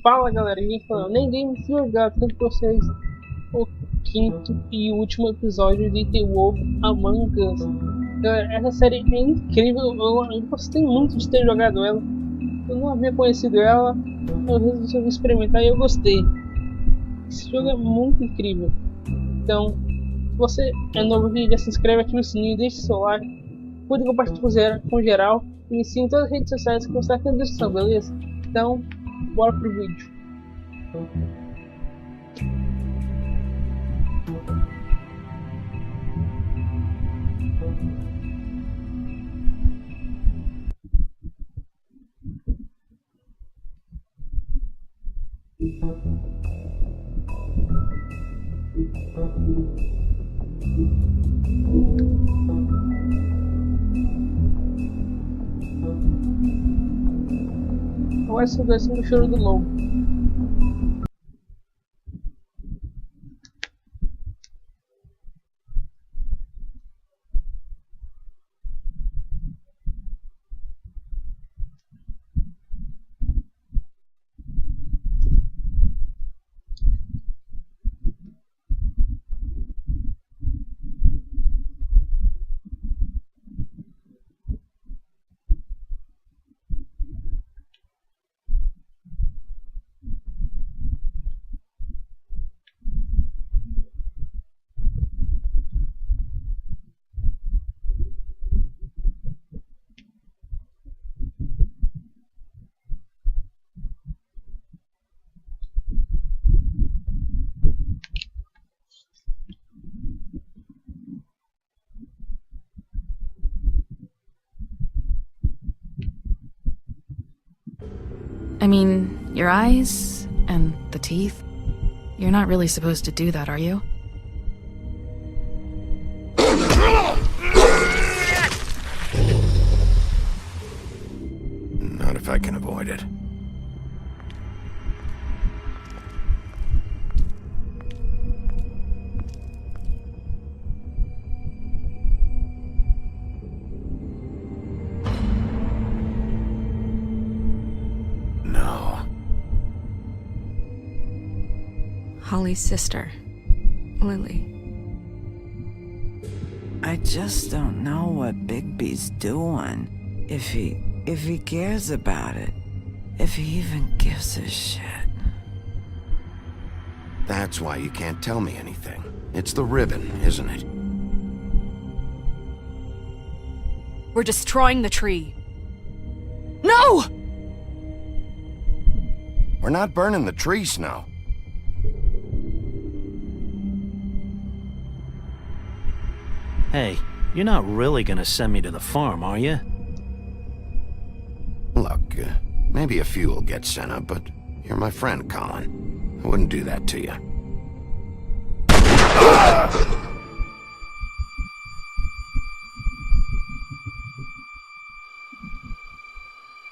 Fala galera, aqui falando Nem Games, jogar com vocês o quinto e último episódio de The Wolf Among Us. Essa série é incrível, eu gostei muito de ter jogado ela. Eu não havia conhecido ela, eu resolvi experimentar e eu gostei. Esse jogo é muito incrível. Então, se você é novo aqui, já se inscreve, ativa o sininho, deixa seu like, curta e compartilhe com geral. E me siga em todas as redes sociais que vão estar aqui na descrição, beleza? Então, bora pro vídeo. Agora esse é o Choro do lobo. I mean, your eyes and the teeth. You're not really supposed to do that, are you? Not if I can avoid it. Holly's sister, Lily. I just don't know what Bigby's doing. If he cares about it. If he even gives a shit. That's why you can't tell me anything. It's the ribbon, isn't it? We're destroying the tree. No! We're not burning the tree, Snow. Hey, you're not really gonna send me to the farm, are you? Look, maybe a few will get sent up, but you're my friend, Colin. I wouldn't do that to you.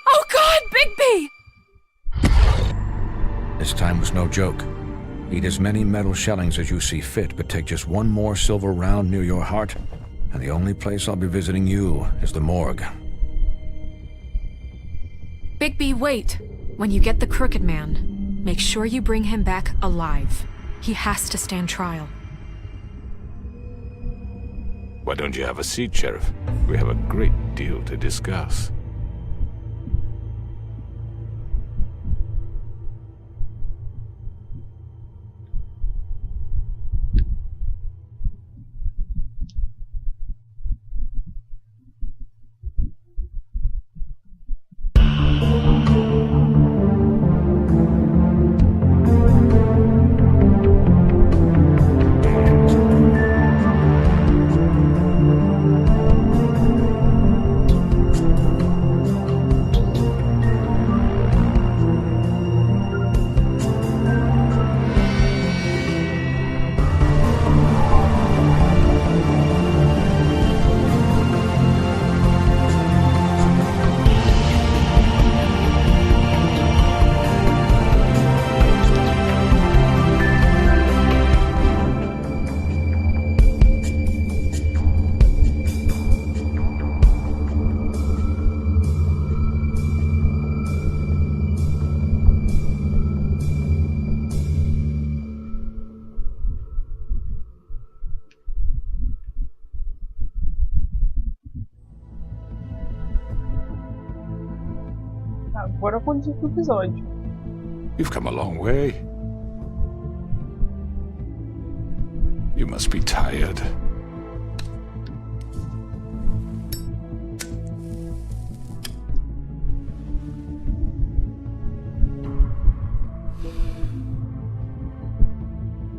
Oh God, Bigby! This time was no joke. Eat as many metal shellings as you see fit, but take just one more silver round near your heart, and the only place I'll be visiting you is the morgue. Bigby, wait. When you get the Crooked Man, make sure you bring him back alive. He has to stand trial. Why don't you have a seat, Sheriff? We have a great deal to discuss. Bora continuar o episódio. You've come a long way. You must be tired.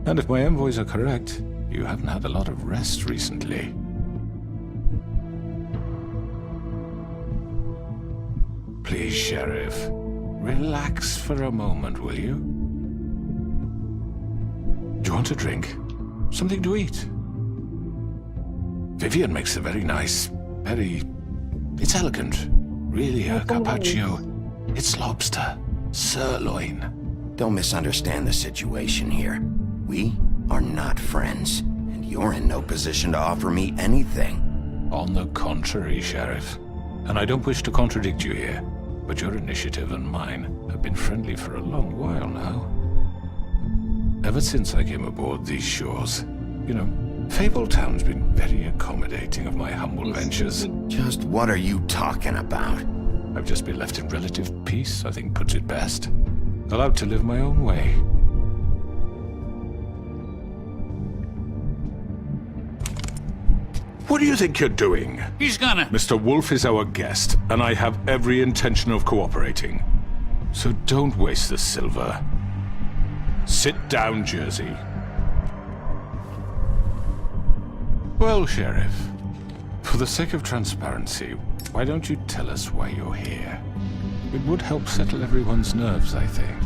And if my envoys are correct, you haven't had a lot of rest recently. Please, Sheriff, relax for a moment, will you? Do you want a drink? Something to eat? Vivian makes a very nice, it's elegant. Really a carpaccio. It's lobster, sirloin. Don't misunderstand the situation here. We are not friends, and you're in no position to offer me anything. On the contrary, Sheriff. And I don't wish to contradict you here, but your initiative and mine have been friendly for a long while now. Ever since I came aboard these shores, you know, Fabletown's been very accommodating of my humble ventures. Just what are you talking about? I've just been left in relative peace, I think puts it best. Allowed to live my own way. What do you think you're doing? He's gonna... Mr. Wolf is our guest, and I have every intention of cooperating. So don't waste the silver. Sit down, Jersey. Well, Sheriff, for the sake of transparency, why don't you tell us why you're here? It would help settle everyone's nerves, I think.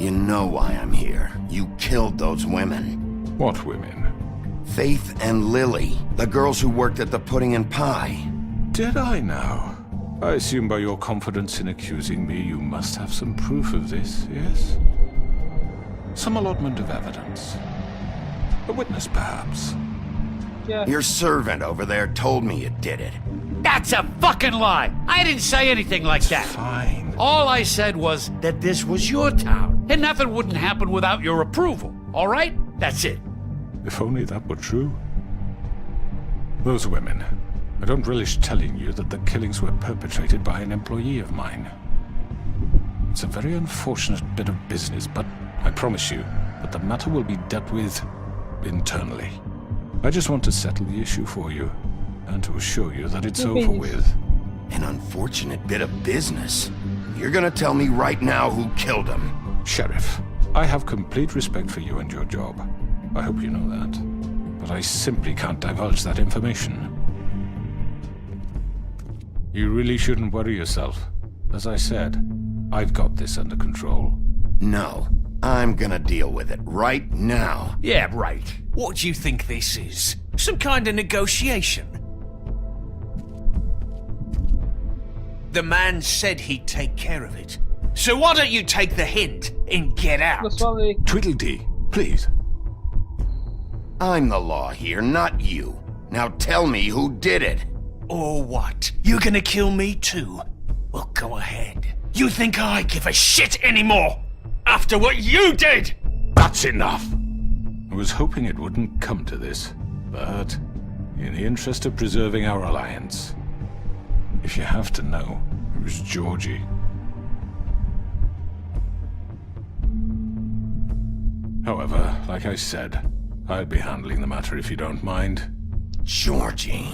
You know why I'm here. You killed those women. What women? Faith and Lily, the girls who worked at the Pudding and Pie. Did I now? I assume by your confidence in accusing me, you must have some proof of this, yes? Some allotment of evidence. A witness, perhaps. Yeah. Your servant over there told me you did it. That's a fucking lie! I didn't say anything like that. Fine. All I said was that this was your town, and nothing wouldn't happen without your approval, all right? That's it. If only that were true. Those women. I don't relish telling you that the killings were perpetrated by an employee of mine. It's a very unfortunate bit of business, but I promise you that the matter will be dealt with internally. I just want to settle the issue for you, and to assure you that it's over with. An unfortunate bit of business? You're gonna tell me right now who killed him? Sheriff, I have complete respect for you and your job. I hope you know that. But I simply can't divulge that information. You really shouldn't worry yourself. As I said, I've got this under control. No, I'm gonna deal with it right now. Yeah, right. What do you think this is? Some kind of negotiation? The man said he'd take care of it. So why don't you take the hint and get out? Tweedledee, please. I'm the law here, not you. Now tell me who did it. Or what? You're gonna kill me too? Well, go ahead. You think I give a shit anymore? After what you did? That's enough! I was hoping it wouldn't come to this, but in the interest of preserving our alliance, if you have to know, it was Georgie. However, like I said, I'd be handling the matter if you don't mind. Georgie.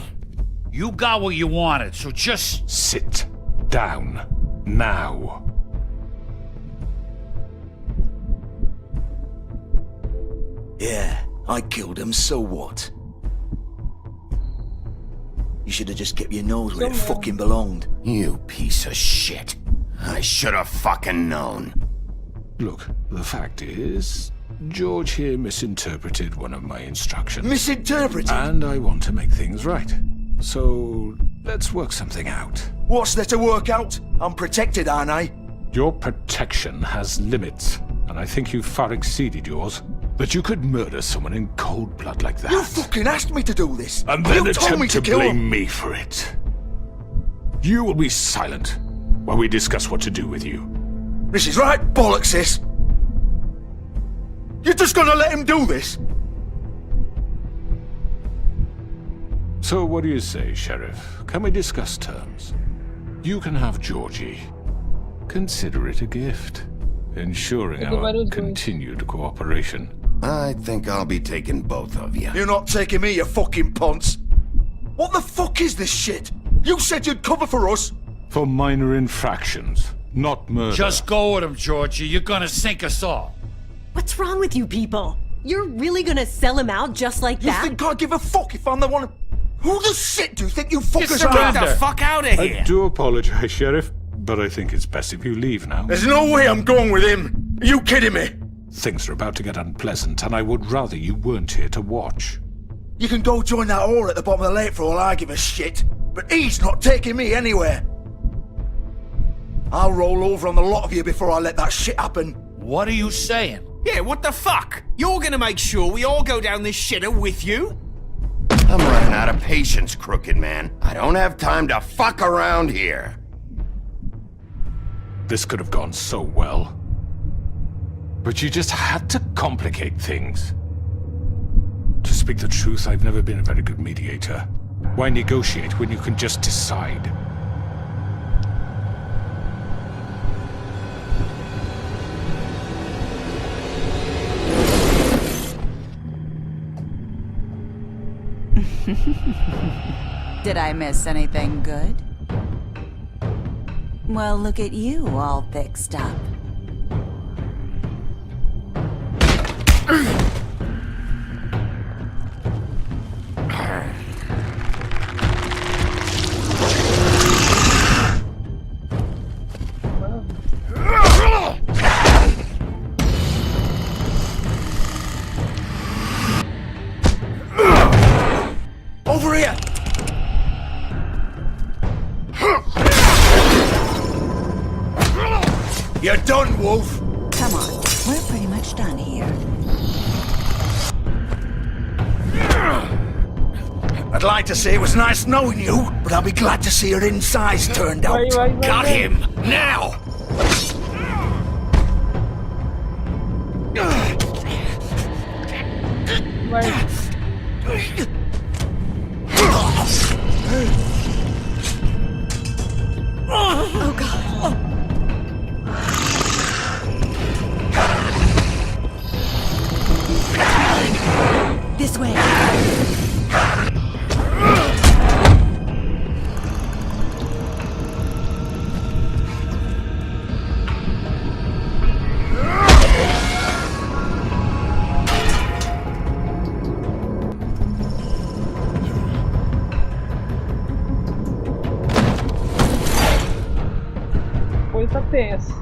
You got what you wanted, so just... Sit down. Now. Yeah, I killed him, so what? You should have just kept your nose where it fucking belonged. You piece of shit. I should have fucking known. Look, the fact is, George here misinterpreted one of my instructions. Misinterpreted? And I want to make things right. So, let's work something out. What's there to work out? I'm protected, aren't I? Your protection has limits, and I think you've far exceeded yours. That you could murder someone in cold blood like that. You fucking asked me to do this! And then you told me attempt to kill blame him. me for it. You will be silent while we discuss what to do with you. This is right bollocks, sis! You're just gonna let him do this? So what do you say, Sheriff? Can we discuss terms? You can have Georgie. Consider it a gift, ensuring our continued cooperation. I think I'll be taking both of you. You're not taking me, you fucking ponce. What the fuck is this shit? You said you'd cover for us. For minor infractions, not murder. Just go with him, Georgie. You're gonna sink us all. What's wrong with you people? You're really gonna sell him out just like You that? think I give a fuck if I'm the one? Who the shit do you think you fuckers surrender. are? Get the fuck out of I do apologize, Sheriff, but I think it's best if you leave now. There's no way I'm going with him. Are you kidding me? Things are about to get unpleasant, and I would rather you weren't here to watch. You can go join that whore at the bottom of the lake for all I give a shit. But he's not taking me anywhere. I'll roll over on the lot of you before I let that shit happen. What are you saying? Yeah, what the fuck? You're gonna make sure we all go down this shitter with you? I'm running out of patience, crooked man. I don't have time to fuck around here. This could have gone so well. But you just had to complicate things. To speak the truth, I've never been a very good mediator. Why negotiate when you can just decide? Did I miss anything good? Well, look at you all fixed up. Over here! You're done, Wolf! Come on, we're pretty much done here. I'd like to say it was nice knowing you, but I'll be glad to see your insides turned out. Got him! Now! Oh god. This way. Coisa tensa.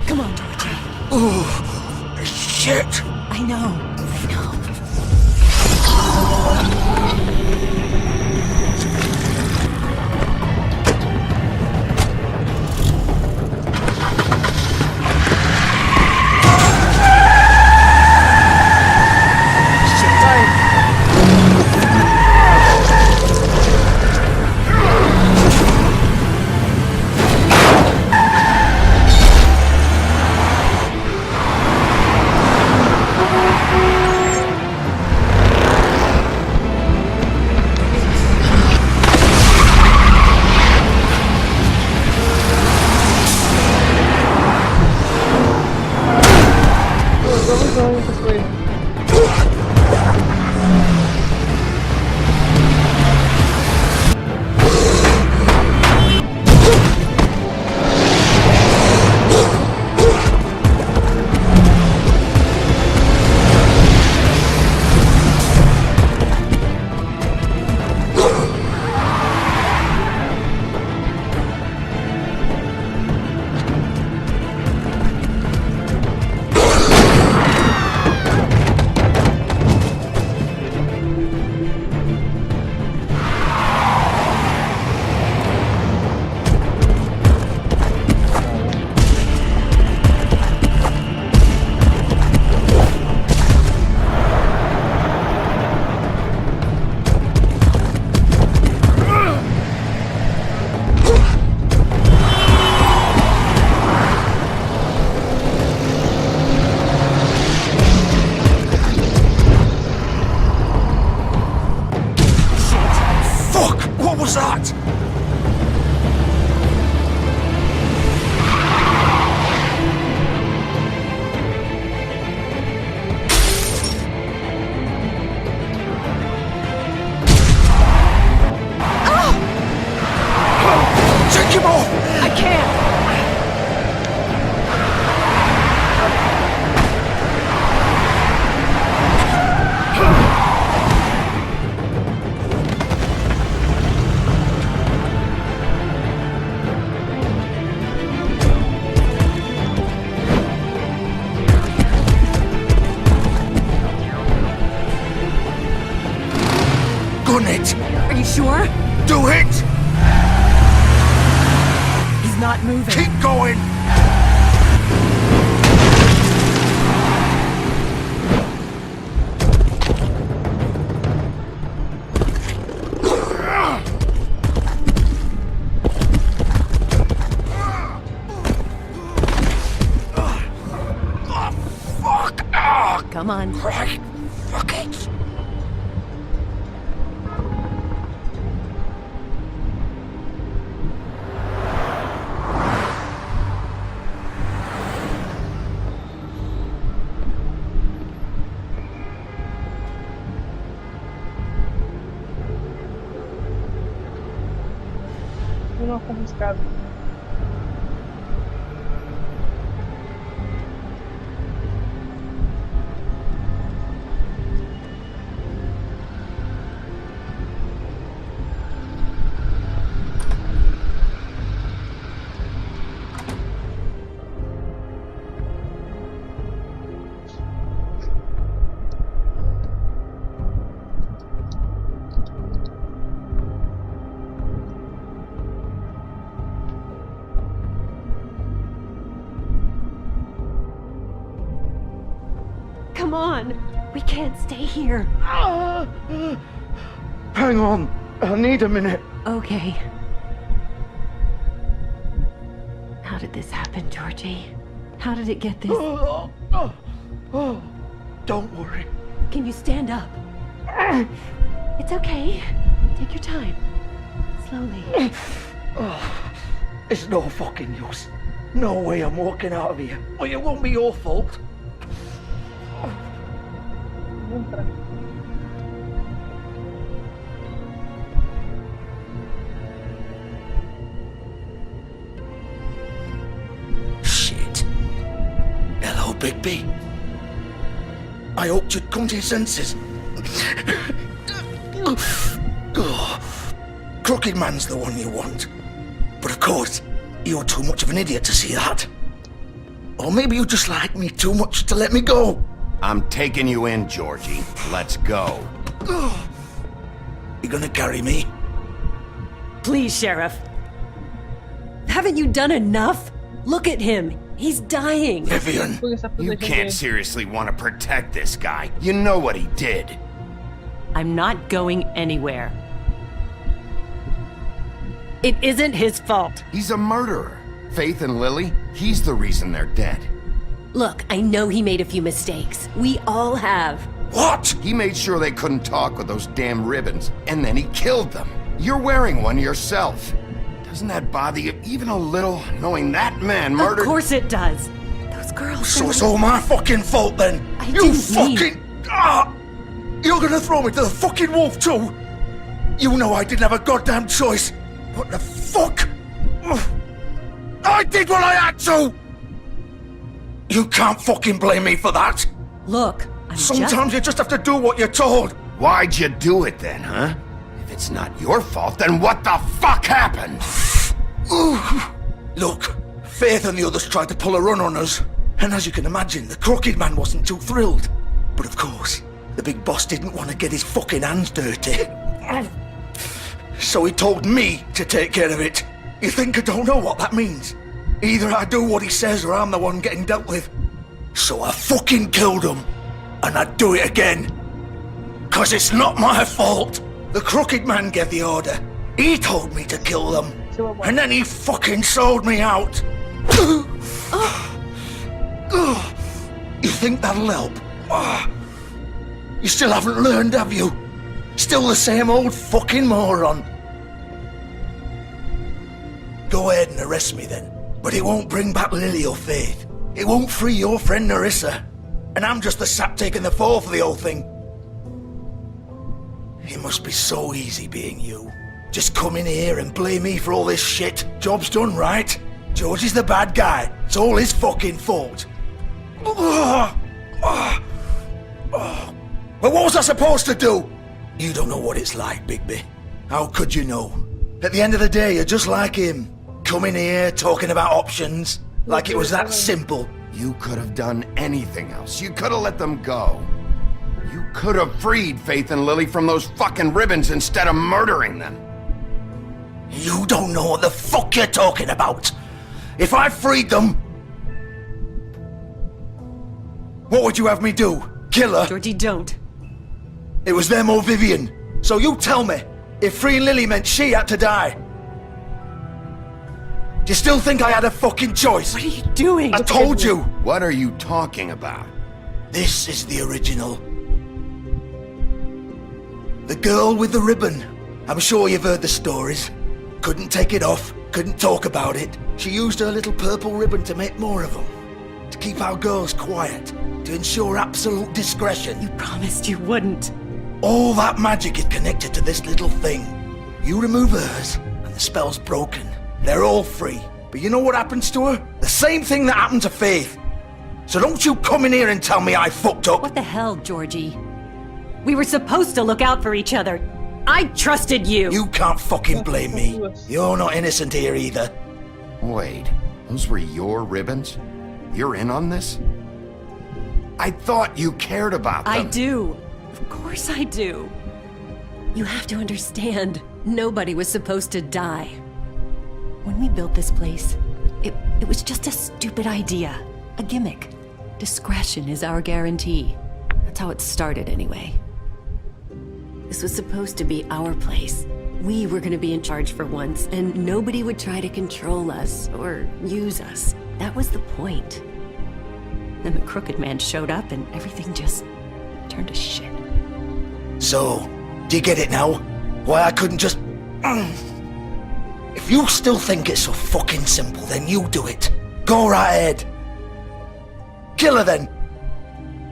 Come on, Georgie. Oh, shit! I know. was that? Take him off! I can't! Gun it! Are you sure? Do it! He's not moving. Keep going! Fuck! Come on. Right, fuck it! Não é arriscado. Come on. We can't stay here. Hang on, I need a minute. Okay. How did this happen, Georgie? How did it get this? Don't worry. Can you stand up? It's okay. Take your time. Slowly. It's no fucking use. No way I'm walking out of here. Well, it won't be your fault. Shit. Hello, Bigby. I hoped you'd come to your senses. Crooked Man's the one you want. But of course, you're too much of an idiot to see that. Or maybe you just like me too much to let me go. I'm taking you in, Georgie. Let's go. You gonna carry me? Please, Sheriff. Haven't you done enough? Look at him. He's dying. Vivian. You can't seriously want to protect this guy. You know what he did. I'm not going anywhere. It isn't his fault. He's a murderer. Faith and Lily, he's the reason they're dead. Look, I know he made a few mistakes. We all have. What? He made sure they couldn't talk with those damn ribbons, and then he killed them. You're wearing one yourself. Doesn't that bother you even a little, knowing that man murdered— Of course it does. Those girls— So it's all my fucking fault then? You fucking— You're gonna throw me to the fucking wolf too? You know I didn't have a goddamn choice. What the fuck? I did what I had to! You can't fucking blame me for that. Look, Sometimes you just have to do what you're told. Why'd you do it then, huh? If it's not your fault, then what the fuck happened? Look, Faith and the others tried to pull a run on us. And as you can imagine, the Crooked Man wasn't too thrilled. But of course, the big boss didn't want to get his fucking hands dirty. So he told me to take care of it. You think I don't know what that means? Either I do what he says or I'm the one getting dealt with. So I fucking killed him. And I'd do it again. 'Cause it's not my fault. The Crooked Man gave the order. He told me to kill them. And then he fucking sold me out. You think that'll help? You still haven't learned, have you? Still the same old fucking moron. go ahead and arrest me then. But it won't bring back Lily or Faith. It won't free your friend Nerissa. And I'm just the sap taking the fall for the whole thing. It must be so easy being you. Just come in here and blame me for all this shit. Job's done, right? George is the bad guy. It's all his fucking fault. Well, what was I supposed to do? You don't know what it's like, Bigby. How could you know? At the end of the day, you're just like him. Coming here, talking about options. Like it was that simple. You could have done anything else. You could have let them go. You could have freed Faith and Lily from those fucking ribbons instead of murdering them. You don't know what the fuck you're talking about. If I freed them... What would you have me do? Kill her? Georgie, don't. It was them or Vivian. So you tell me, if freeing Lily meant she had to die. Do you still think I had a fucking choice? What are you doing? I told you! What are you talking about? This is the original. The girl with the ribbon. I'm sure you've heard the stories. Couldn't take it off, couldn't talk about it. She used her little purple ribbon to make more of them. To keep our girls quiet. To ensure absolute discretion. You promised you wouldn't. All that magic is connected to this little thing. You remove hers, and the spell's broken. They're all free. But you know what happens to her? The same thing that happened to Faith. So don't you come in here and tell me I fucked up. What the hell, Georgie? We were supposed to look out for each other. I trusted you. You can't fucking blame me. You're not innocent here either. Wait, those were your ribbons? You're in on this? I thought you cared about them. I do. Of course I do. You have to understand, nobody was supposed to die. When we built this place, it was just a stupid idea. A gimmick. Discretion is our guarantee. That's how it started anyway. This was supposed to be our place. We were gonna be in charge for once, and nobody would try to control us or use us. That was the point. Then the crooked man showed up and everything just turned to shit. So, do you get it now? Why I couldn't just... If you still think it's so fucking simple, then you do it. Go right ahead. Kill her then.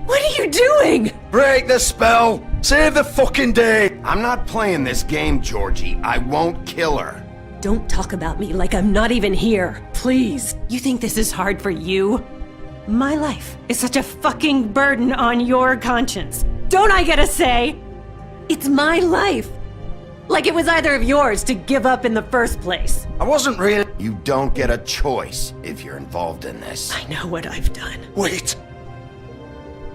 What are you doing? Break the spell. Save the fucking day. I'm not playing this game, Georgie. I won't kill her. Don't talk about me like I'm not even here. Please. You think this is hard for you? My life is such a fucking burden on your conscience. Don't I get a say? It's my life. Like it was either of yours to give up in the first place. I wasn't really... You don't get a choice if you're involved in this. I know what I've done. Wait.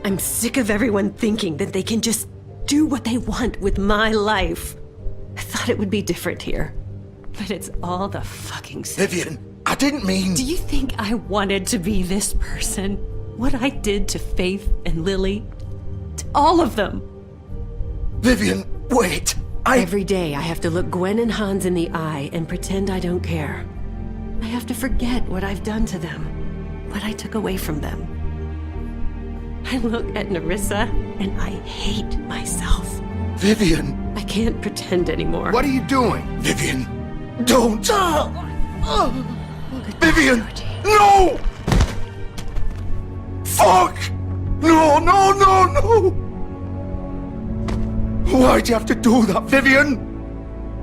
I'm sick of everyone thinking that they can just do what they want with my life. I thought it would be different here. But it's all the fucking same. Vivian, I didn't mean... Do you think I wanted to be this person? What I did to Faith and Lily? To all of them? Vivian, wait. Every day I have to look Gwen and Hans in the eye and pretend I don't care. I have to forget what I've done to them, what I took away from them. I look at Nerissa and I hate myself. Vivian. I can't pretend anymore. What are you doing? Vivian, don't. Vivian, no! Fuck! No, no, no, no! Why'd you have to do that, Vivian?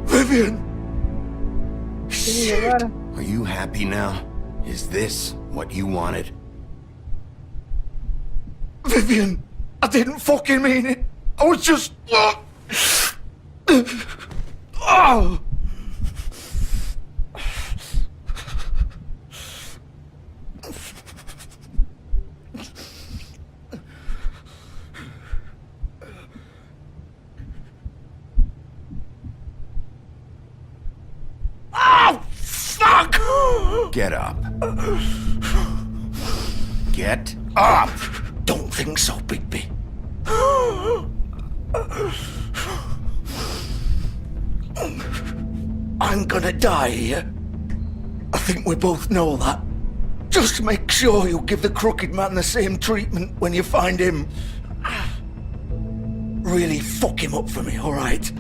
Vivian! Shit. Are you happy now? Is this what you wanted? Vivian, I didn't fucking mean it. I was just... Oh! Fuck! Get up. Get up! Don't think so, Bigby. I'm gonna die here. I think we both know that. Just make sure you give the crooked man the same treatment when you find him. Really fuck him up for me, alright?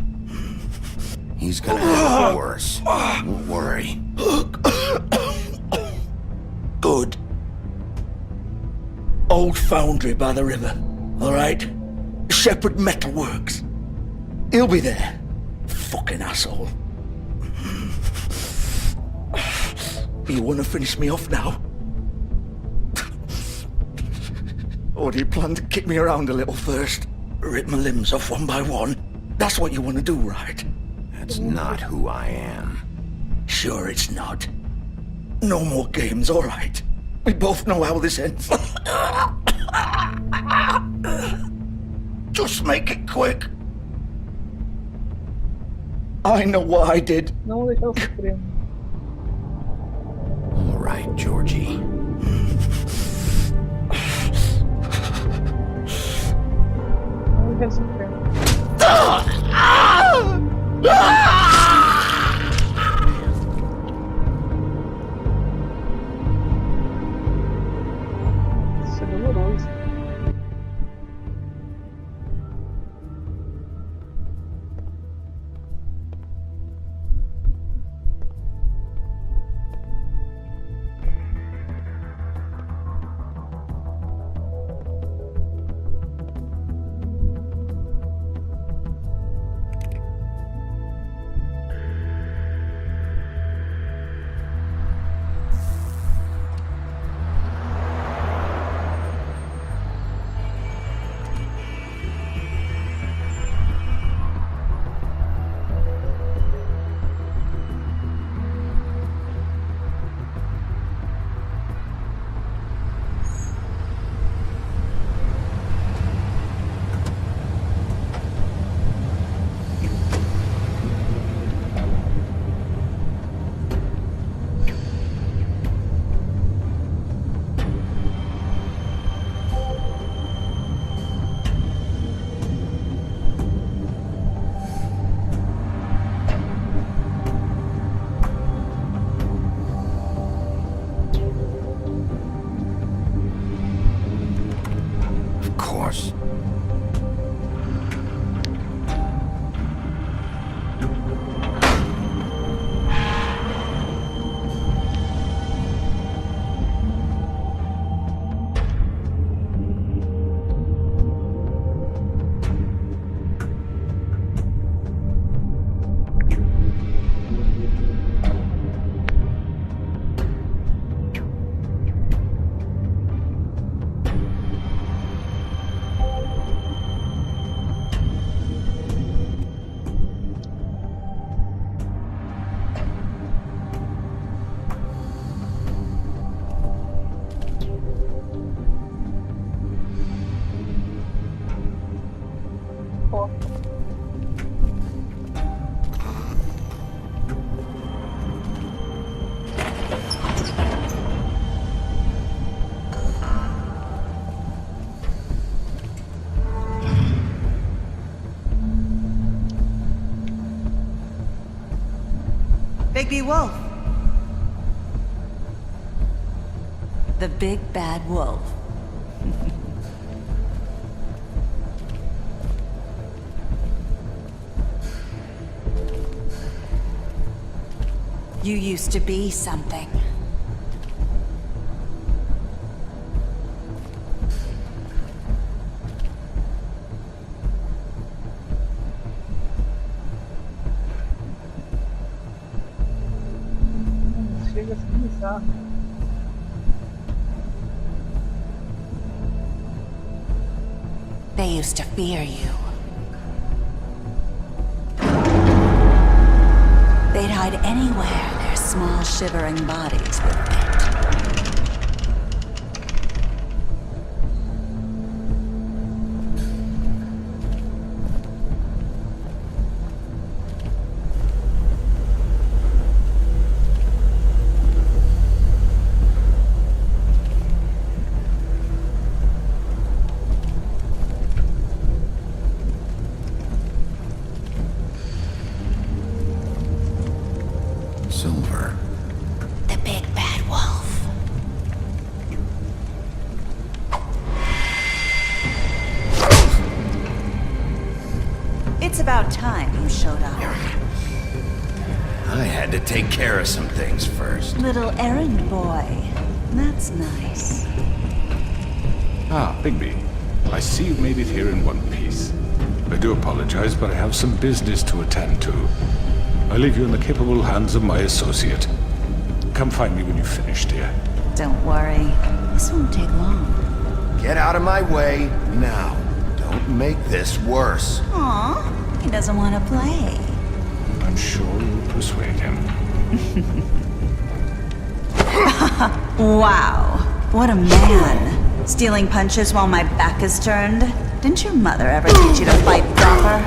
He's gonna have it worse. Don't worry. Good. Old foundry by the river, alright? Shepherd Metalworks. He'll be there. Fucking asshole. You want to finish me off now? Or do you plan to kick me around a little first? Rip my limbs off one by one? That's what you want to do, right? That's not who I am. Sure it's not. No more games, alright? We both know how this ends. Just make it quick. I know what I did. Não deixar o Supremo. All right, Georgie. Não deixar o Supremo. Isso é doloroso. Bigby Wolf. The big bad wolf. You used to be something. Chega a ser bizarro. They used to fear you. They'd hide anywhere their small shivering bodies would fit. Silver. The big bad wolf. It's about time you showed up. I had to take care of some things first. Little errand boy. That's nice. Ah, Bigby. I see you made it here in one piece. I do apologize, but I have some business to attend to. I leave you in the capable hands of my associate. Come find me when you've finished, dear. Don't worry. This won't take long. Get out of my way now. Don't make this worse. Aw, he doesn't want to play. I'm sure you'll persuade him. Wow, what a man. Stealing punches while my back is turned? Didn't your mother ever teach you to fight proper?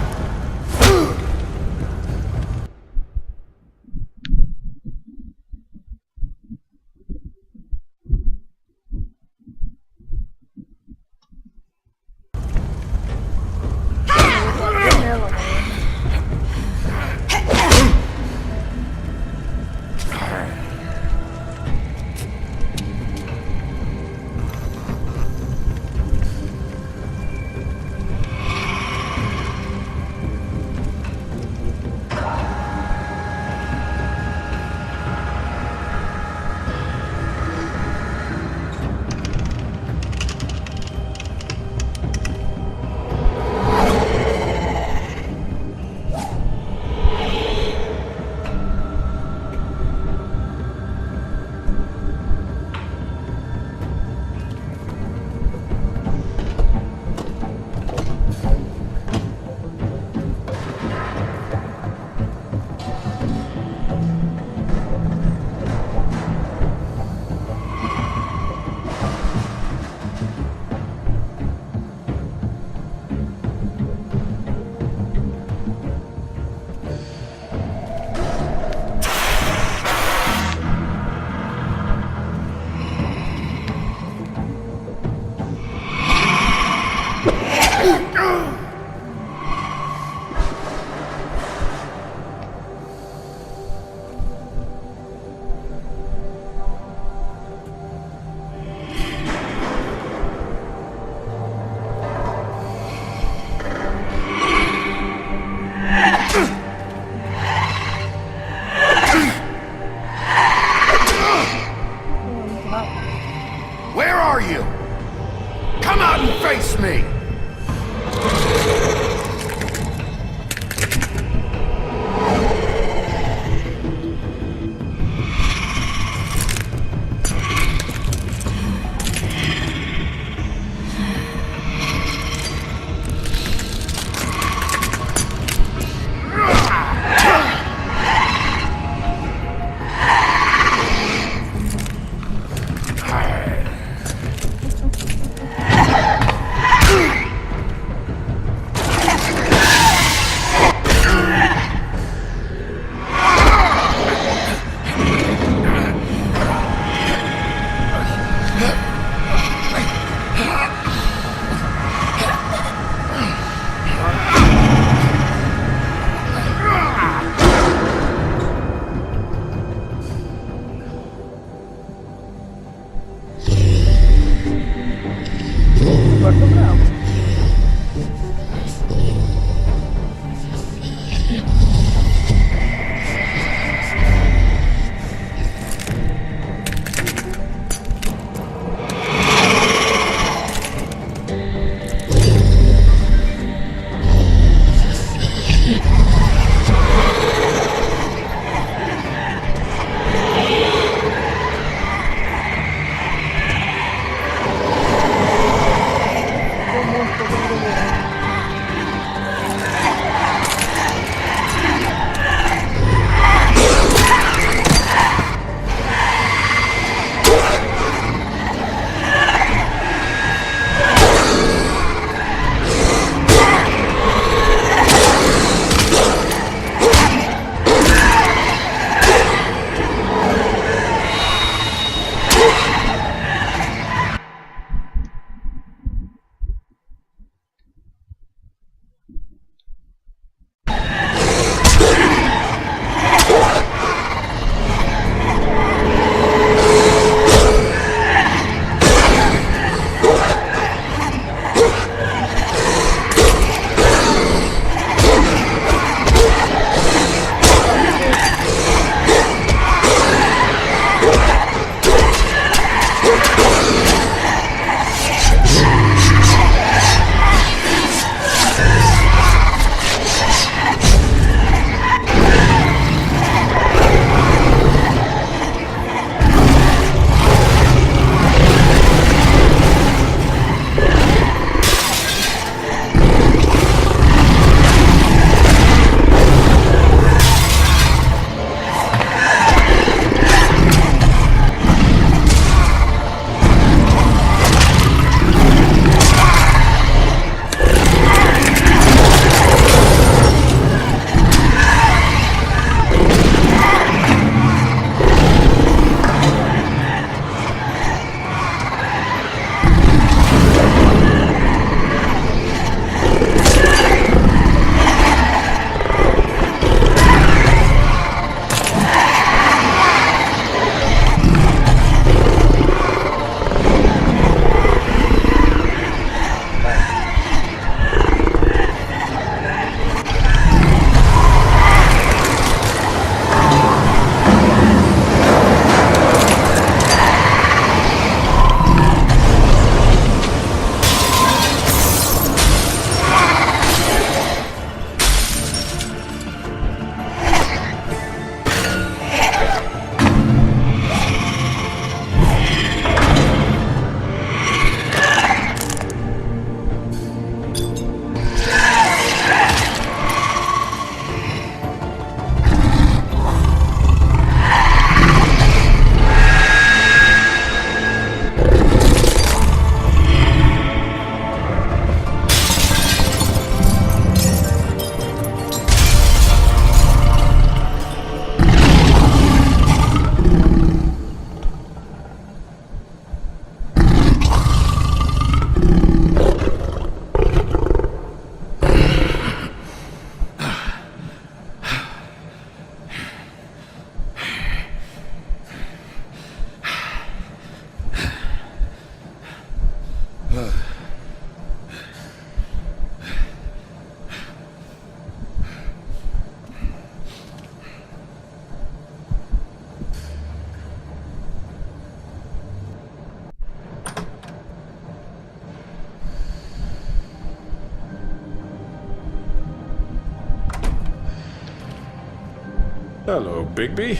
Hello, Bigby.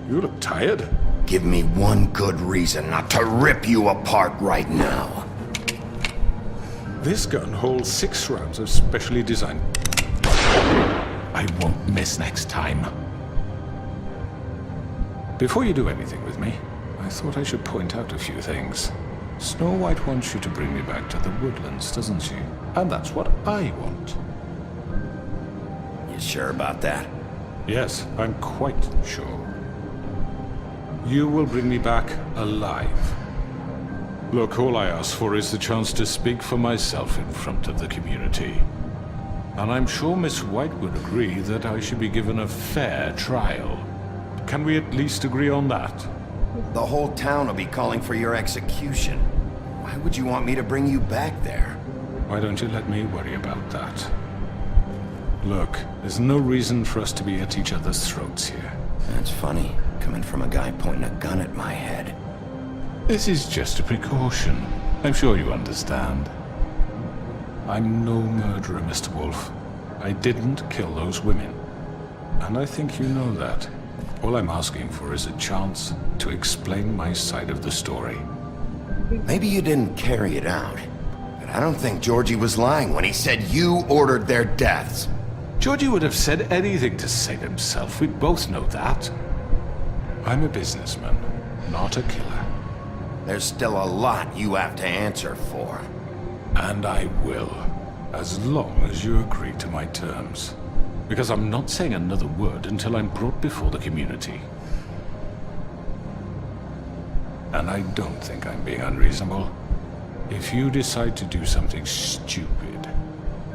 You look tired. Give me one good reason not to rip you apart right now. This gun holds 6 rounds of specially designed... I won't miss next time. Before you do anything with me, I thought I should point out a few things. Snow White wants you to bring me back to the woodlands, doesn't she? And that's what I want. You sure about that? Yes, I'm quite sure. You will bring me back alive. Look, all I ask for is the chance to speak for myself in front of the community. And I'm sure Miss White would agree that I should be given a fair trial. Can we at least agree on that? The whole town will be calling for your execution. Why would you want me to bring you back there? Why don't you let me worry about that? Look, there's no reason for us to be at each other's throats here. That's funny, coming from a guy pointing a gun at my head. This is just a precaution. I'm sure you understand. I'm no murderer, Mr. Wolf. I didn't kill those women. And I think you know that. All I'm asking for is a chance to explain my side of the story. Maybe you didn't carry it out, but I don't think Georgie was lying when he said you ordered their deaths. Georgie would have said anything to save himself. We both know that. I'm a businessman, not a killer. There's still a lot you have to answer for. And I will, as long as you agree to my terms. Because I'm not saying another word until I'm brought before the community. And I don't think I'm being unreasonable. If you decide to do something stupid,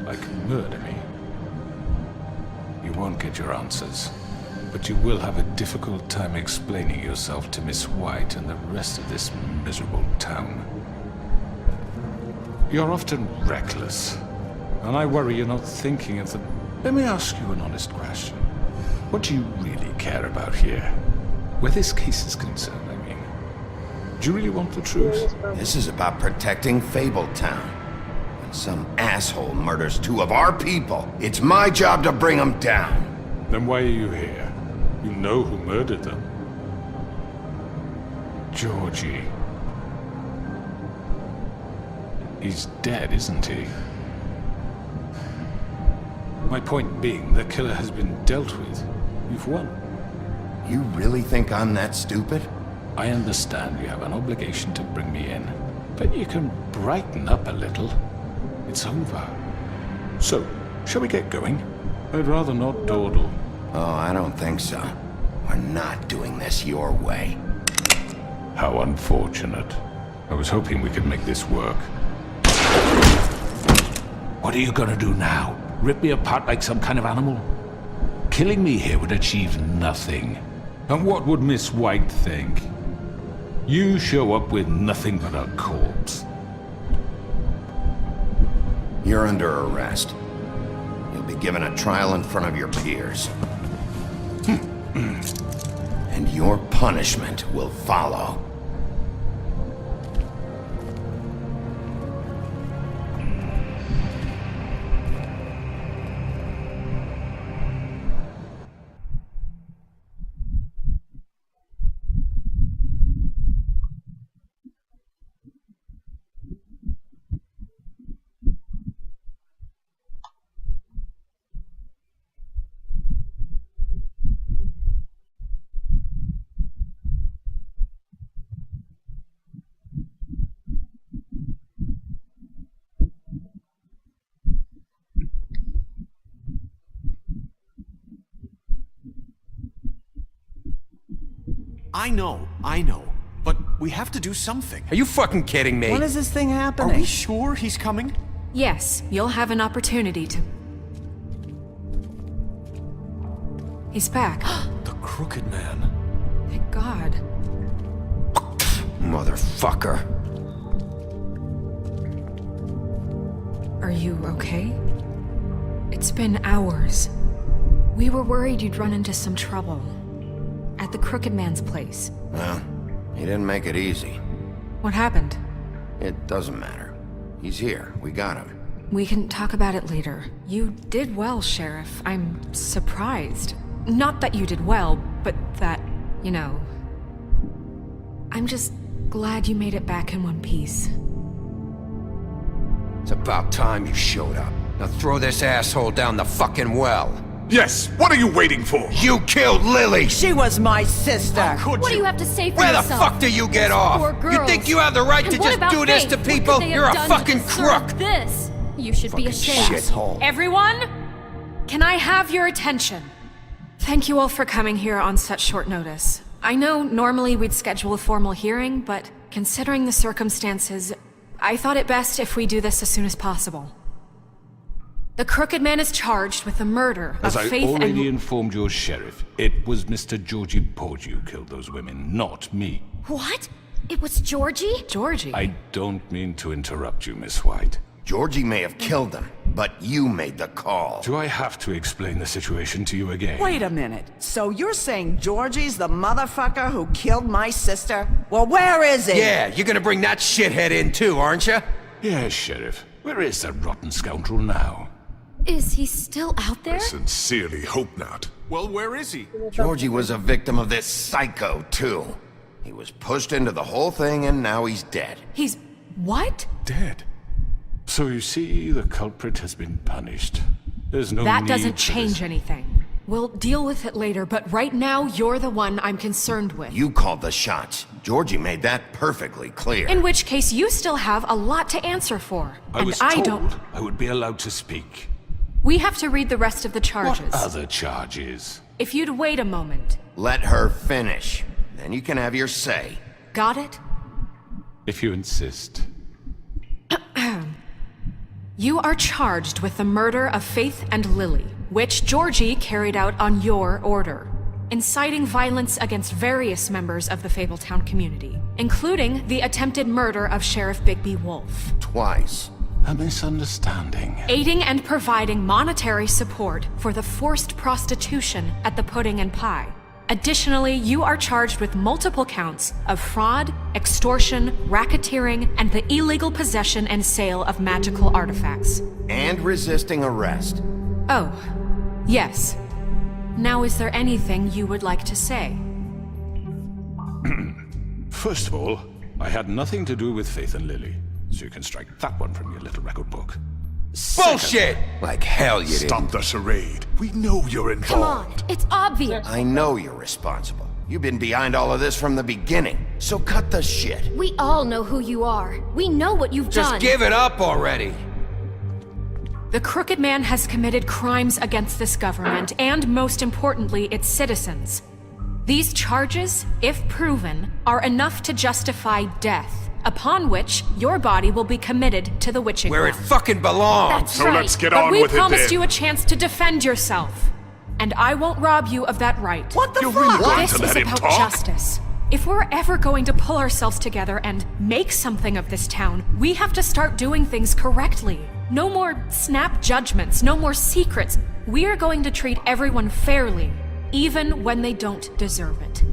like murder me, you won't get your answers. But you will have a difficult time explaining yourself to Miss White and the rest of this miserable town. You're often reckless, and I worry you're not thinking of the... Let me ask you an honest question. What do you really care about here? Where this case is concerned, I mean. Do you really want the truth? This is about protecting Fabletown. When some asshole murders 2 of our people, it's my job to bring them down. Then why are you here? You know who murdered them. Georgie. He's dead, isn't he? My point being, the killer has been dealt with. You've won. You really think I'm that stupid? I understand you have an obligation to bring me in, but you can brighten up a little. It's over. So, shall we get going? I'd rather not dawdle. Oh, I don't think so. We're not doing this your way. How unfortunate. I was hoping we could make this work. What are you gonna do now? Rip me apart like some kind of animal? Killing me here would achieve nothing. And what would Miss White think? You show up with nothing but a corpse. You're under arrest. You'll be given a trial in front of your peers. And your punishment will follow. I know. But we have to do something. Are you fucking kidding me? When is this thing happening? Are we sure he's coming? Yes, you'll have an opportunity to... He's back. The Crooked Man. Thank God. Motherfucker. Are you okay? It's been hours. We were worried you'd run into some trouble. At the Crooked Man's place. Well, he didn't make it easy. What happened? It doesn't matter. He's here. We got him. We can talk about it later. You did well, Sheriff. I'm surprised. not that you did well, but that, you know... I'm just glad you made it back in one piece. It's about time you showed up. Now throw this asshole down the fucking well. Yes, what are you waiting for? You killed Lily! She was my sister. What do you have to say for Where yourself? the fuck do you get off? You think you have the right to just do this to people? You're a fucking crook! This? You should be ashamed. Shithole. Everyone, can I have your attention? Thank you all for coming here on such short notice. I know normally we'd schedule a formal hearing, but considering the circumstances, I thought it best if we do this as soon as possible. The Crooked Man is charged with the murder of Faith and... As I already informed your sheriff, it was Mr. Georgie Porgy who killed those women, not me. What? It was Georgie? Georgie? I don't mean to interrupt you, Miss White. Georgie may have killed them, but you made the call. Do I have to explain the situation to you again? Wait a minute. So you're saying Georgie's the motherfucker who killed my sister? Well, where is he? Yeah, you're gonna bring that shithead in too, aren't you? Yes, Sheriff. Where is that rotten scoundrel now? Is he still out there? I sincerely hope not. Well, where is he? Georgie was a victim of this psycho, too. He was pushed into the whole thing and now he's dead. He's... what? Dead. So you see, the culprit has been punished. There's no That need doesn't for change this. anything. We'll deal with it later, but right now, you're the one I'm concerned with. You called the shots. Georgie made that perfectly clear. In which case, you still have a lot to answer for. I was told I would be allowed to speak. We have to read the rest of the charges. What other charges? If you'd wait a moment. Let her finish. Then you can have your say. Got it? If you insist. You are charged with the murder of Faith and Lily, which Georgie carried out on your order, inciting violence against various members of the Fabletown community, including the attempted murder of Sheriff Bigby Wolf. Twice. A misunderstanding. Aiding and providing monetary support for the forced prostitution at the Pudding and Pie. Additionally, you are charged with multiple counts of fraud, extortion, racketeering, and the illegal possession and sale of magical artifacts. And resisting arrest. Oh, yes. Now, is there anything you would like to say? First of all, I had nothing to do with Faith and Lily, so you can strike that one from your little record book. Bullshit! Like hell you didn't. Stop the charade. We know you're involved. Come on, it's obvious. I know you're responsible. You've been behind all of this from the beginning, so cut the shit. We all know who you are. We know what you've done. Just give it up already. The Crooked Man has committed crimes against this government and, most importantly, its citizens. These charges, if proven, are enough to justify death, upon which your body will be committed to the witching Where it well. fucking belongs. That's So right. let's get but on we with it promised then. you a chance to defend yourself, and I won't rob you of that right. What the You're fuck? really going This to is let him about talk? justice. If we're ever going to pull ourselves together and make something of this town, we have to start doing things correctly. No more snap judgments, no more secrets. We are going to treat everyone fairly, even when they don't deserve it.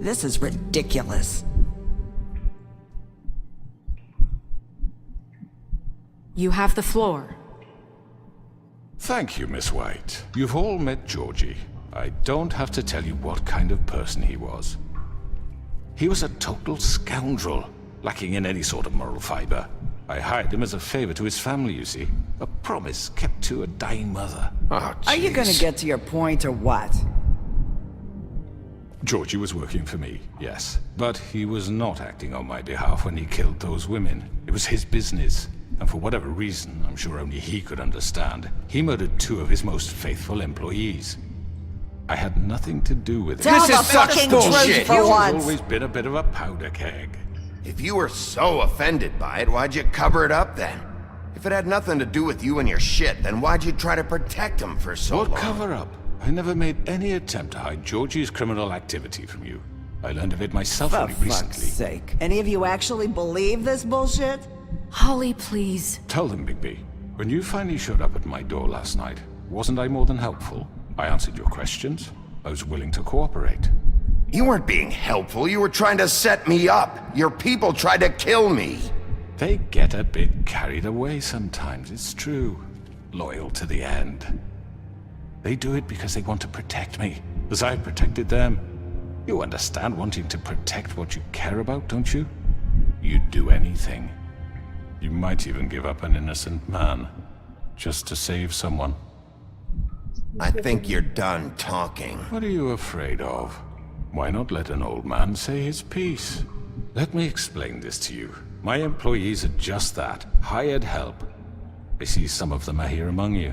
This is ridiculous. You have the floor. Thank you, Miss White. You've all met Georgie. I don't have to tell you what kind of person he was. He was a total scoundrel, lacking in any sort of moral fiber. I hired him as a favor to his family, you see. A promise kept to a dying mother. Oh, Are you jeez. gonna get to your point or what? Georgie was working for me, yes. But he was not acting on my behalf when he killed those women. It was his business. And for whatever reason, I'm sure only he could understand, he murdered 2 of his most faithful employees. I had nothing to do with it. Tell This the is such fucking bullshit. truth for He's once. always been a bit of a powder keg. If you were so offended by it, why'd you cover it up then? If it had nothing to do with you and your shit, then why'd you try to protect him for so What long? cover up? I never made any attempt to hide Georgie's criminal activity from you. I learned of it myself For only fuck's recently. sake. Any of you actually believe this bullshit? Holly, please. Tell them, Bigby. When you finally showed up at my door last night, wasn't I more than helpful? I answered your questions. I was willing to cooperate. You weren't being helpful, you were trying to set me up. Your people tried to kill me. They get a bit carried away sometimes, it's true. loyal to the end. They do it because they want to protect me, as I protected them. You understand wanting to protect what you care about, don't you? You'd do anything. You might even give up an innocent man, just to save someone. I think you're done talking. What are you afraid of? Why not let an old man say his piece? Let me explain this to you. My employees are just that, hired help. I see some of them are here among you.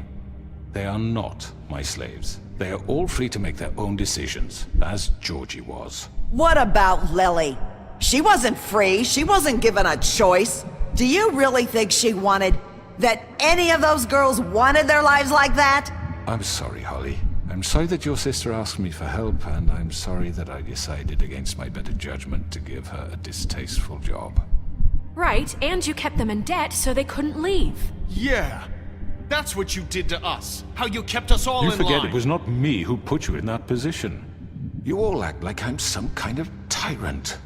They are not my slaves. They are all free to make their own decisions, as Georgie was. What about Lily? She wasn't free. She wasn't given a choice. Do you really think she wanted... that any of those girls wanted their lives like that? I'm sorry, Holly. I'm sorry that your sister asked me for help, and I'm sorry that I decided against my better judgment to give her a distasteful job. Right, and you kept them in debt so they couldn't leave. Yeah. That's what you did to us. How you kept us all in line. You forget it was not me who put you in that position. You all act like I'm some kind of tyrant.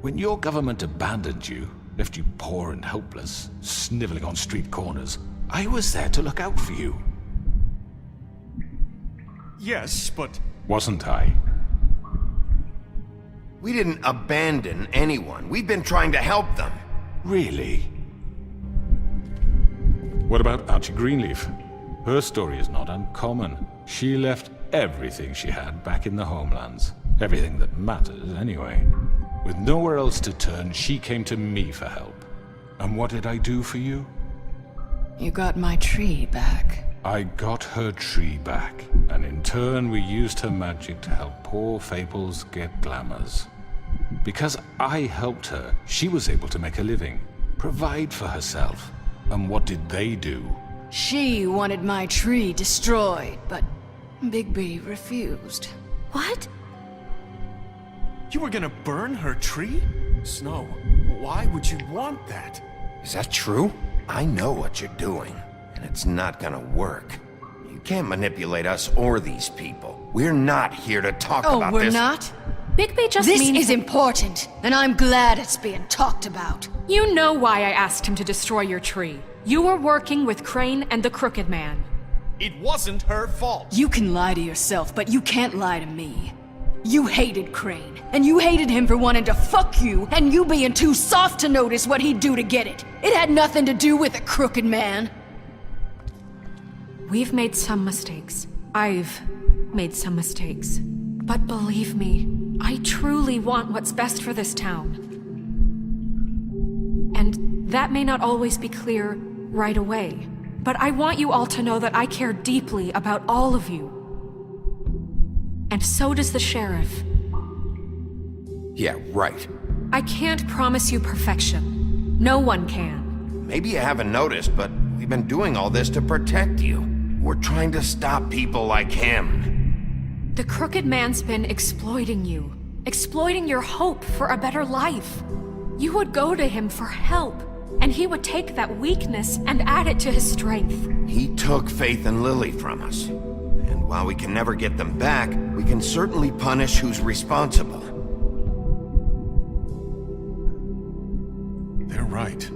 When your government abandoned you, left you poor and helpless, sniveling on street corners, I was there to look out for you. Yes, but... Wasn't I? We didn't abandon anyone. We've been trying to help them. Really? What about Archie Greenleaf? Her story is not uncommon. She left everything she had back in the homelands. Everything that matters, anyway. With nowhere else to turn, she came to me for help. And what did I do for you? You got my tree back. I got her tree back, and in turn we used her magic to help poor Fables get glamours. Because I helped her, she was able to make a living, provide for herself. And what did they do? She wanted my tree destroyed, but Bigby refused. What? You were gonna burn her tree? Snow, why would you want that? Is that true? I know what you're doing, and it's not gonna work. You can't manipulate us or these people. We're not here to talk about this. Oh, we're not? Bigby just This means... is important, and I'm glad it's being talked about. You know why I asked him to destroy your tree. You were working with Crane and the Crooked Man. It wasn't her fault. You can lie to yourself, but you can't lie to me. You hated Crane, and you hated him for wanting to fuck you, and you being too soft to notice what he'd do to get it. It had nothing to do with the Crooked Man. We've made some mistakes. I've made some mistakes. But believe me, I truly want what's best for this town. And that may not always be clear right away. But I want you all to know that I care deeply about all of you. And so does the sheriff. Yeah, right. I can't promise you perfection. No one can. Maybe you haven't noticed, but we've been doing all this to protect you. We're trying to stop people like him. The Crooked Man's been exploiting you. Exploiting your hope for a better life. You would go to him for help, and he would take that weakness and add it to his strength. He took Faith and Lily from us. And while we can never get them back, we can certainly punish who's responsible. They're right.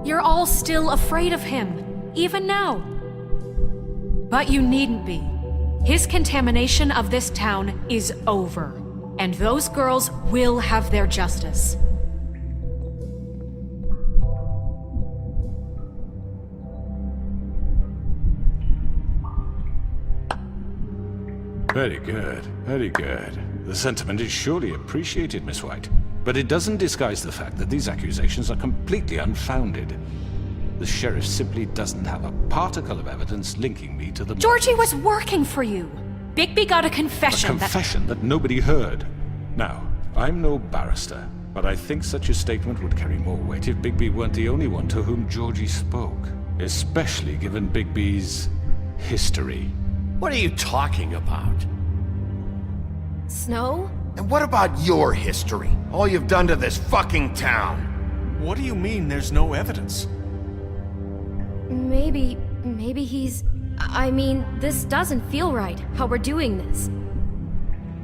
You're all still afraid of him, even now. But you needn't be. His contamination of this town is over, and those girls will have their justice. Very good, very good. The sentiment is surely appreciated, Miss White. But it doesn't disguise the fact that these accusations are completely unfounded. The sheriff simply doesn't have a particle of evidence linking me to the... Georgie was working for you. Bigby got a confession. A confession that nobody heard. Now, I'm no barrister, but I think such a statement would carry more weight if Bigby weren't the only one to whom Georgie spoke. Especially given Bigby's history. What are you talking about? Snow? And what about your history? All you've done to this fucking town? What do you mean there's no evidence? Maybe he's... I mean, this doesn't feel right, how we're doing this.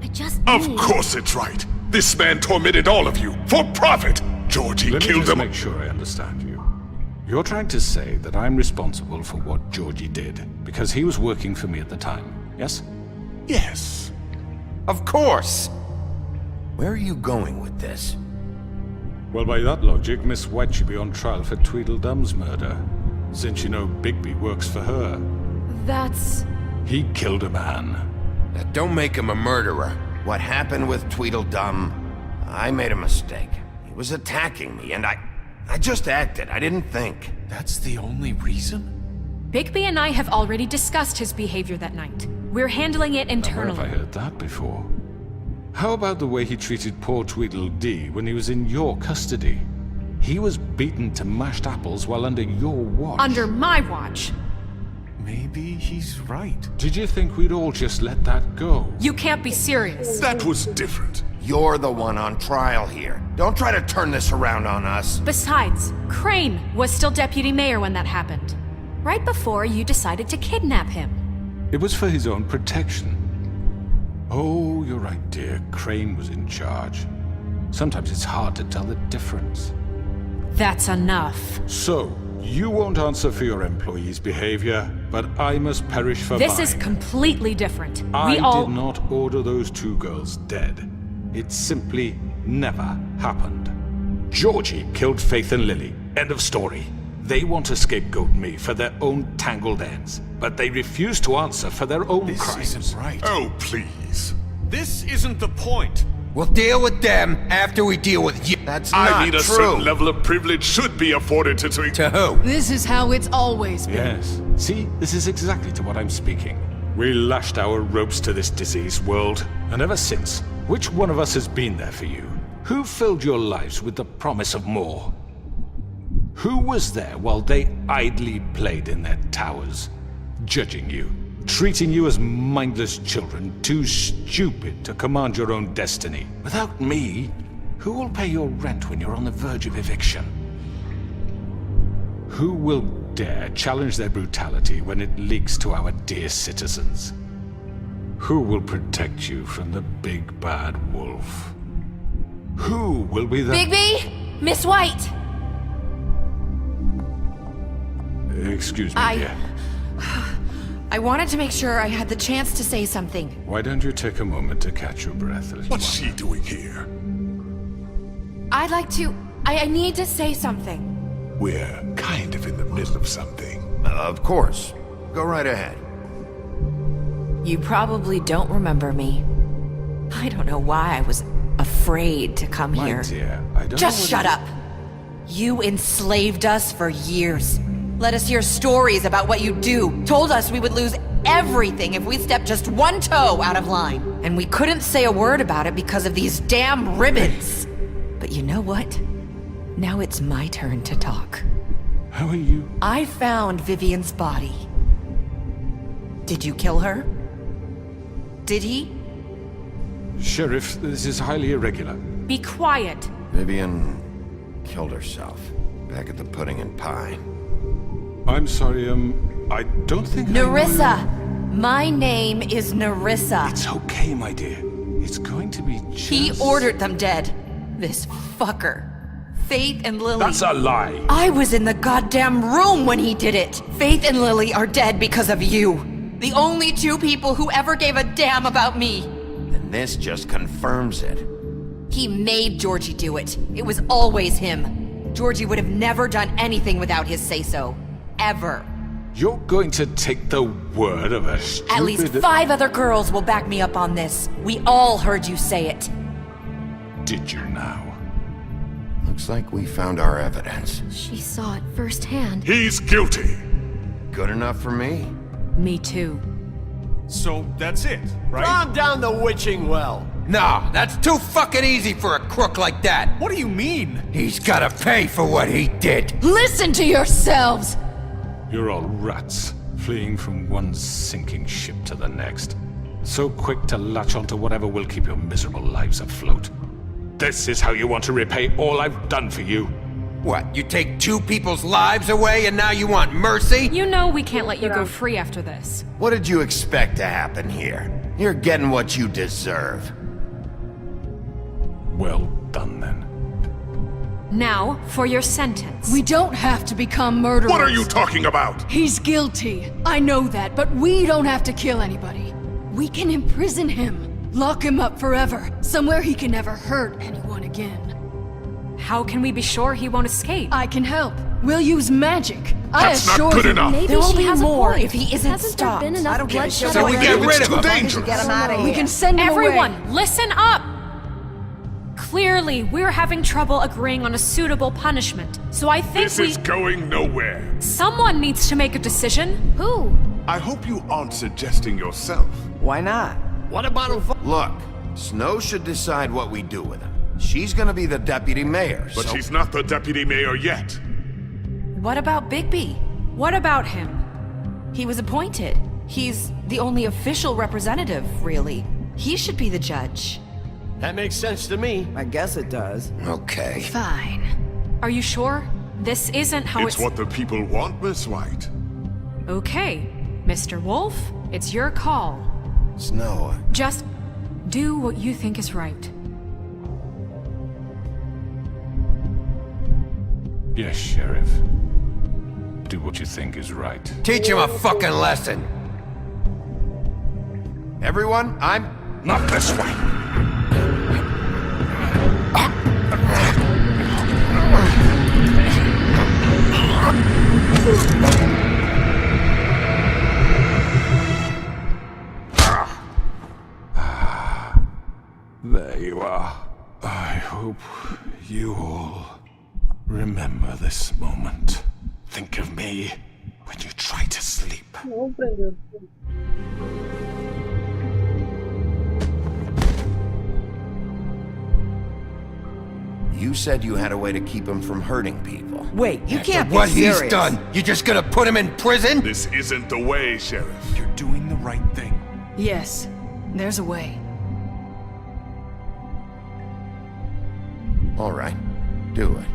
I just Of course it's right. This man tormented all of you, for profit. Georgie Let me killed just them. make sure I understand you. You're trying to say that I'm responsible for what Georgie did, because he was working for me at the time, yes? Yes. Of course! Where are you going with this? Well, by that logic, Miss White should be on trial for Tweedledum's murder, since you know Bigby works for her. That's... He killed a man. Now, don't make him a murderer. What happened with Tweedledum, I made a mistake. He was attacking me, and I just acted. I didn't think. That's the only reason? Bigby and I have already discussed his behavior that night. We're handling it internally. Where have I heard that before? How about the way he treated poor Tweedledee when he was in your custody? He was beaten to mashed apples while under your watch. Under my watch. Maybe he's right. Did you think we'd all just let that go? You can't be serious. That was different. You're the one on trial here. Don't try to turn this around on us. Besides, Crane was still deputy mayor when that happened. Right before you decided to kidnap him. It was for his own protection. Oh, you're right, dear. Crane was in charge. Sometimes it's hard to tell the difference. That's enough. So, you won't answer for your employees' behavior, but I must perish for This mine. is completely different. I We all... did not order those two girls dead. It simply never happened. Georgie killed Faith and Lily. End of story. They want to scapegoat me for their own tangled ends, but they refuse to answer for their own crimes. This isn't right. Oh, please. This isn't the point. We'll deal with them after we deal with you. That's not I mean, a true. certain level of privilege should be afforded to... To who? This is how it's always been. Yes. See, this is exactly to what I'm speaking. We lashed our ropes to this diseased world, and ever since, which one of us has been there for you? Who filled your lives with the promise of more? Who was there while they idly played in their towers, judging you, treating you as mindless children, too stupid to command your own destiny? Without me, who will pay your rent when you're on the verge of eviction? Who will dare challenge their brutality when it leaks to our dear citizens? Who will protect you from the big bad wolf? Who will be the... Bigby! Miss White! Excuse me, dear. I wanted to make sure I had the chance to say something. Why don't you take a moment to catch your breath a little What's she doing here? I'd like to... I need to say something. We're kind of in the middle of something. Of course. Go right ahead. You probably don't remember me. I don't know why I was afraid to come My here. dear, I don't Just know shut up! You enslaved us for years. Let us hear stories about what you do. Told us we would lose everything if we stepped just one toe out of line. And we couldn't say a word about it because of these damn ribbons. But you know what? Now it's my turn to talk. How are you? I found Vivian's body. Did you kill her? Did he? Sheriff, this is highly irregular. Be quiet. Vivian killed herself back at the Pudding and Pie. I'm sorry, I don't think Nerissa! My name is Nerissa. It's okay, my dear. It's going to be just... He ordered them dead. This fucker. Faith and Lily... That's a lie! I was in the goddamn room when he did it! Faith and Lily are dead because of you. The only two people who ever gave a damn about me. And this just confirms it. He made Georgie do it. It was always him. Georgie would have never done anything without his say-so. Ever. You're going to take the word of a stupid... At least 5 other girls will back me up on this. We all heard you say it. Did you now? Looks like we found our evidence. She saw it firsthand. He's guilty. Good enough for me. Me too. So that's it, right? Calm down the witching well. No, that's too fucking easy for a crook like that. What do you mean? He's gotta pay for what he did. Listen to yourselves! You're all rats, fleeing from one sinking ship to the next. So quick to latch onto whatever will keep your miserable lives afloat. This is how you want to repay all I've done for you? What, you take 2 people's lives away and now you want mercy? You know we can't let you go free after this. What did you expect to happen here? You're getting what you deserve. Well done, then. Now, for your sentence. We don't have to become murderers. What are you talking about? He's guilty. I know that, but we don't have to kill anybody. We can imprison him. Lock him up forever. Somewhere he can never hurt anyone again. How can we be sure he won't escape? I can help. We'll use magic. That's I assure not good you. enough. Maybe There will she be has more a point. if he isn't Hasn't stopped. there been enough I don't give a bloodshed shit. So we already? get rid of him. dangerous. Get him out of here. We can send him Everyone, away. listen up! Clearly, we're having trouble agreeing on a suitable punishment, so I think This is going nowhere. someone needs to make a decision. Who? I hope you aren't suggesting yourself. Why not? What about a Look, Snow should decide what we do with him. She's gonna be the deputy mayor, But so... she's not the deputy mayor yet. What about Bigby? What about him? He was appointed. He's the only official representative, really. He should be the judge. That makes sense to me. I guess it does. Okay. Fine. Are you sure? This isn't how It's what the people want, Miss White. Okay, Mr. Wolf, it's your call. Snow, Just do what you think is right. Yes, Sheriff. Do what you think is right. teach him a fucking lesson. Everyone, I'm... Not this way. There you are. I hope you all remember this moment. Think of me when you try to sleep. Não prendeu. You said you had a way to keep him from hurting people. Wait, you can't be What serious. he's done, you just gonna put him in prison? This isn't the way, Sheriff. You're doing the right thing. Yes, there's a way. All right, do it.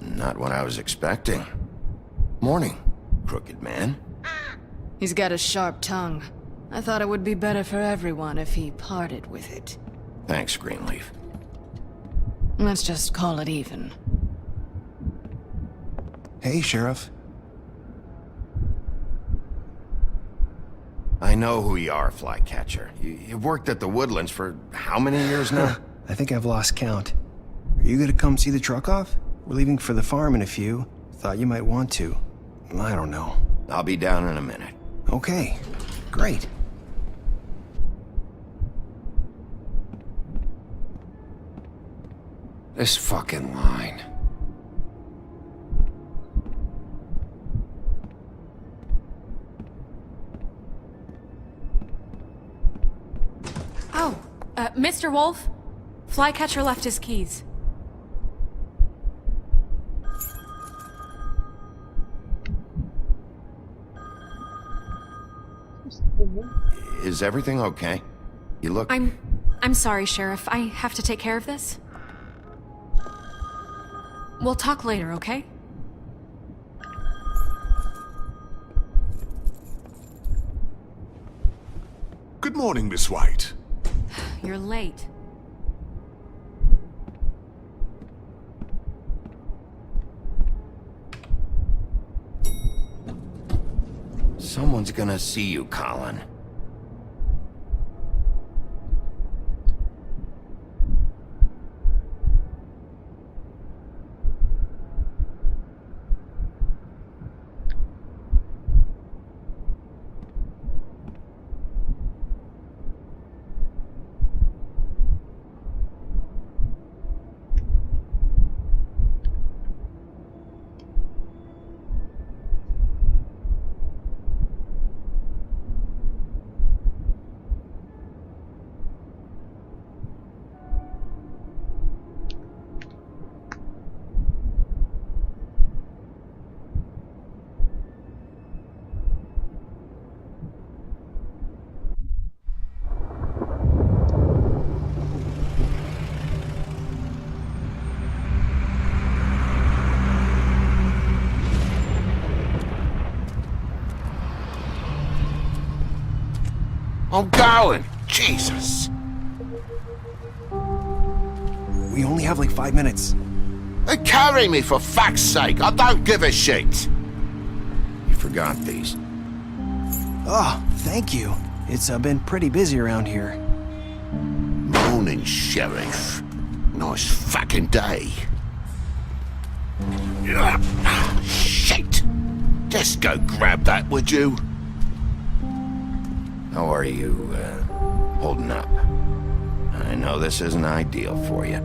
Not what I was expecting. Morning, crooked man. He's got a sharp tongue. I thought it would be better for everyone if he parted with it. Thanks, Greenleaf. Let's just call it even. Hey, Sheriff. I know who you are, Flycatcher. You've worked at the Woodlands for how many years now? I think I've lost count. Are you gonna come see the truck off? We're leaving for the farm in a few. Thought you might want to. I don't know. I'll be down in a minute. Okay, great. This fucking line. Oh, Mr. Wolf, Flycatcher left his keys. Is everything okay? You look... I'm sorry, Sheriff. I have to take care of this. We'll talk later, okay? Good morning, Miss White. You're late. Someone's gonna see you, Colin. I'm going. Jesus. We only have like 5 minutes. Carry me for fuck's sake. I don't give a shit. You forgot these. Oh, thank you. It's been pretty busy around here. Morning, Sheriff. Nice fucking day. Shit. Just go grab that, would you? How are you, holding up? I know this isn't ideal for you.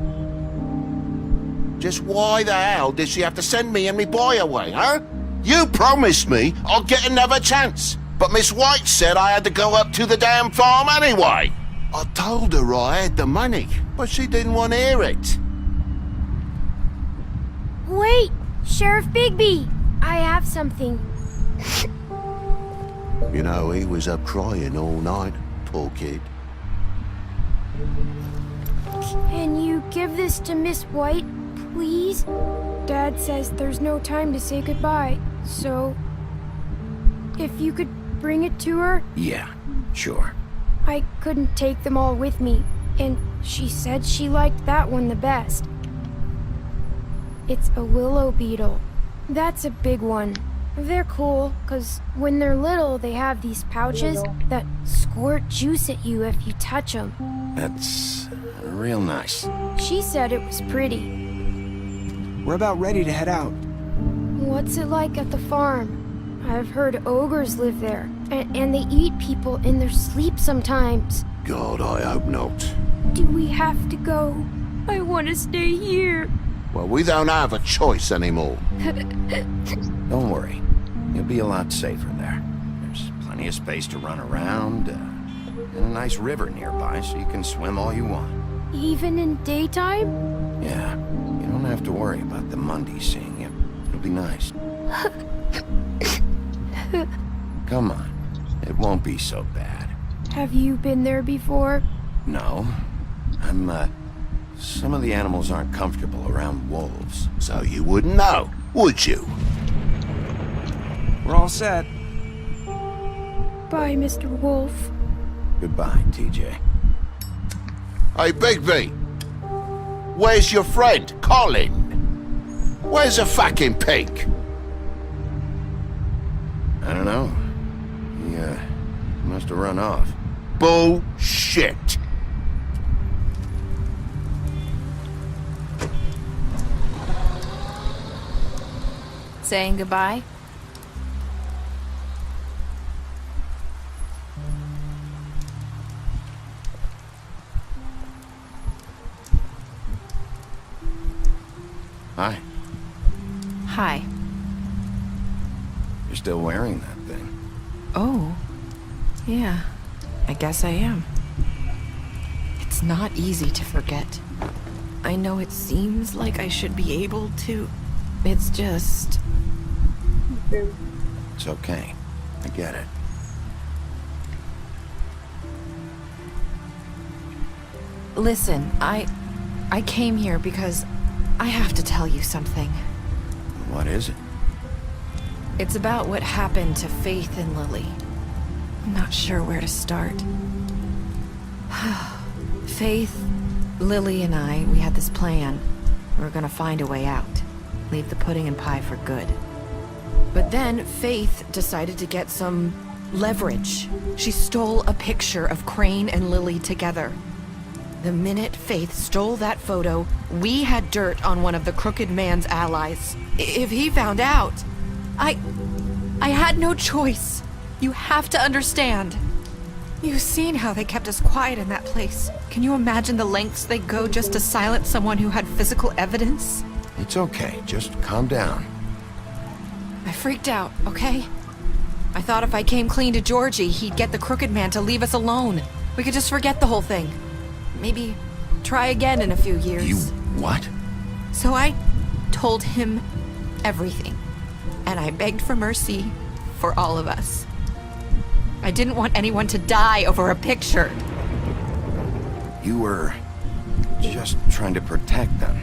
Just why the hell did she have to send me and me boy away, huh? You promised me I'd get another chance, but Miss White said I had to go up to the damn farm anyway. I told her I had the money, but she didn't want to hear it. Wait, Sheriff Bigby, I have something. You know, he was up crying all night, poor kid. Can you give this to Miss White, please? Dad says there's no time to say goodbye, so if you could bring it to her? Yeah, sure. I couldn't take them all with me, and she said she liked that one the best. It's a willow beetle. That's a big one. They're cool, 'cause when they're little, they have these pouches that squirt juice at you if you touch them. That's real nice. She said it was pretty. We're about ready to head out. What's it like at the farm? I've heard ogres live there, and they eat people in their sleep sometimes. God, I hope not. Do we have to go? I want to stay here. Well, we don't have a choice anymore. Don't worry. You'll be a lot safer there. There's plenty of space to run around, and a nice river nearby so you can swim all you want. Even in daytime? Yeah, you don't have to worry about the Mondays seeing you. It'll be nice. Come on. It won't be so bad. Have you been there before? No. Some of the animals aren't comfortable around wolves, so you wouldn't know, would you? We're all set. Bye, Mr. Wolf. Goodbye, TJ. Hey, Bigby! Where's your friend, Colin? Where's the fucking pig? I don't know. He, must have run off. Bullshit! Saying goodbye? Hi. Hi. You're still wearing that thing. Oh. Yeah. I guess I am. It's not easy to forget. I know it seems like I should be able to. It's just... It's okay. I get it. Listen, I came here because I have to tell you something. What is it? It's about what happened to Faith and Lily. I'm not sure where to start. Faith, Lily, and I, we had this plan. We were gonna find a way out. Leave the pudding and pie for good. But then Faith decided to get some leverage. She stole a picture of Crane and Lily together. The minute Faith stole that photo, we had dirt on one of the crooked man's allies. If he found out, I had no choice. You have to understand. You've seen how they kept us quiet in that place. Can you imagine the lengths they go just to silence someone who had physical evidence? It's okay. Just calm down. I freaked out, okay? I thought if I came clean to Georgie, he'd get the crooked man to leave us alone. We could just forget the whole thing. Maybe try again in a few years. You what? So I told him everything. And I begged for mercy for all of us. I didn't want anyone to die over a picture. You were just trying to protect them.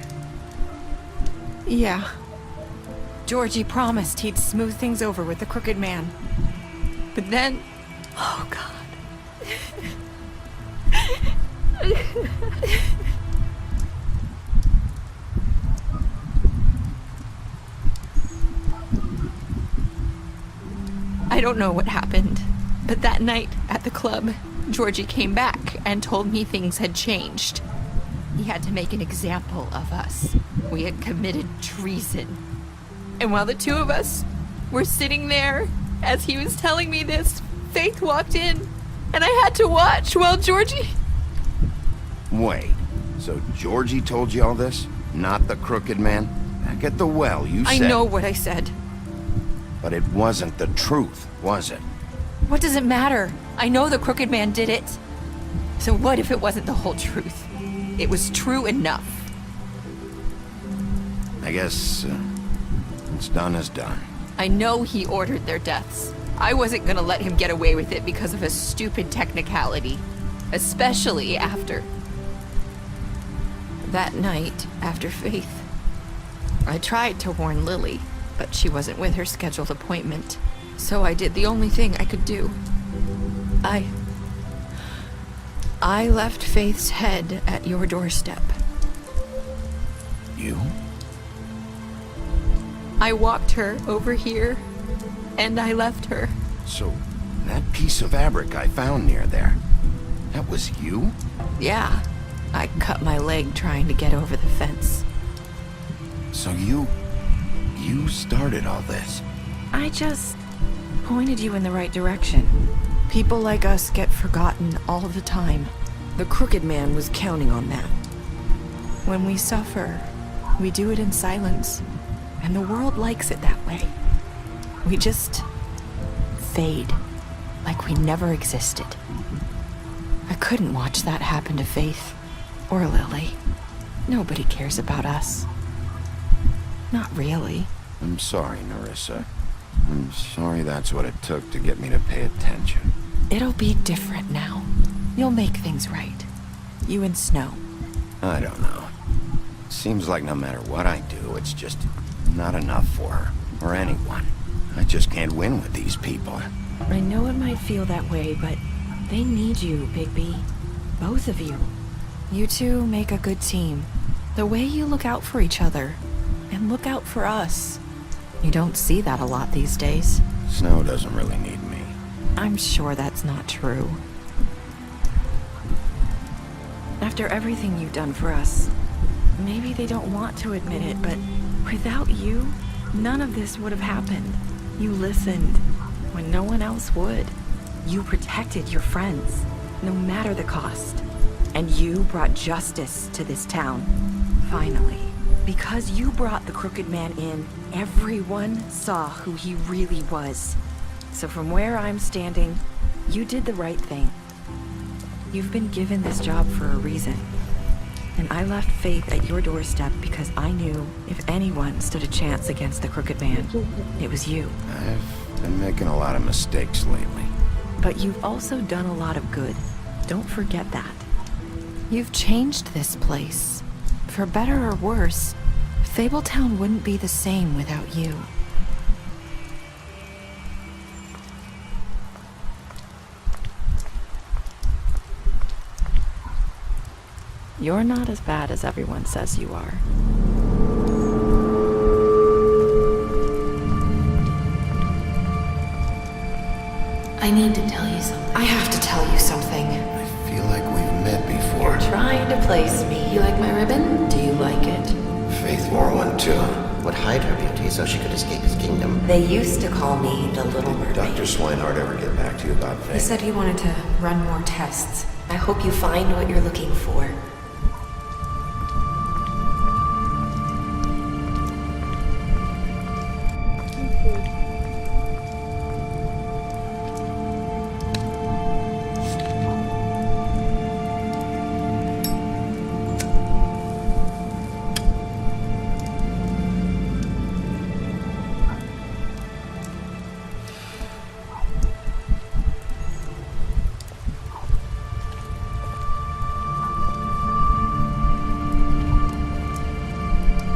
Yeah. Georgie promised he'd smooth things over with the crooked man. But then... Oh, God. I don't know what happened, but that night at the club, Georgie came back and told me things had changed. He had to make an example of us. We had committed treason. And while the two of us were sitting there, as he was telling me this, Faith walked in, and I had to watch while Georgie... Wait, so Georgie told you all this? Not the crooked man? Back at the well, you said... I know what I said. But it wasn't the truth, was it? What does it matter? I know the crooked man did it. So what if it wasn't the whole truth? It was true enough. I guess what's done is done. I know he ordered their deaths. I wasn't gonna let him get away with it because of a stupid technicality. Especially after... that night, after Faith. I tried to warn Lily, but she wasn't with her scheduled appointment. So I did the only thing I could do. I left Faith's head at your doorstep. You? I walked her over here, and I left her. So, that piece of fabric I found near there, that was you? Yeah. I cut my leg trying to get over the fence. So you started all this? I just pointed you in the right direction. People like us get forgotten all the time. The crooked man was counting on that. When we suffer, we do it in silence, and the world likes it that way. We just fade, like we never existed. I couldn't watch that happen to Faith, or Lily. Nobody cares about us. Not really. I'm sorry, Nerissa. I'm sorry that's what it took to get me to pay attention. It'll be different now. You'll make things right. You and Snow. I don't know. Seems like no matter what I do, it's just not enough for her, or anyone. I just can't win with these people. I know it might feel that way, but they need you, Bigby. Both of you. You two make a good team. The way you look out for each other, and look out for us. You don't see that a lot these days. Snow doesn't really need me. I'm sure that's not true. After everything you've done for us, maybe they don't want to admit it, but without you, none of this would have happened. You listened when no one else would. You protected your friends, no matter the cost. And you brought justice to this town. Finally. Because you brought the crooked man in, everyone saw who he really was. So from where I'm standing, you did the right thing. You've been given this job for a reason. And I left Faith at your doorstep because I knew if anyone stood a chance against the crooked man, it was you. I've been making a lot of mistakes lately. But you've also done a lot of good. Don't forget that. You've changed this place. For better or worse, Fabletown wouldn't be the same without you. You're not as bad as everyone says you are. I need to tell you something. I have to tell you something. I feel like we've met before. You're trying to place me. You like my ribbon? Do you like it? Faith wore one too. Would hide her beauty so she could escape his kingdom. They used to call me the Little Mermaid. Dr. Swinehart ever get back to you about Faith? He said he wanted to run more tests. I hope you find what you're looking for.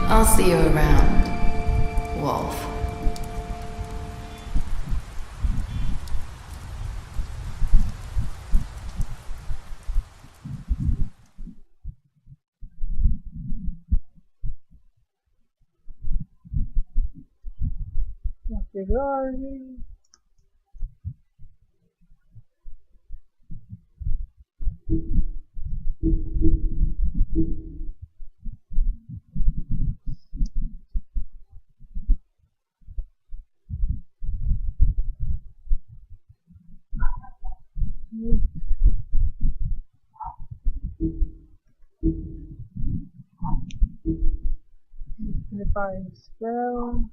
I'll see you around, Wolf. Episódio. Prepare spell.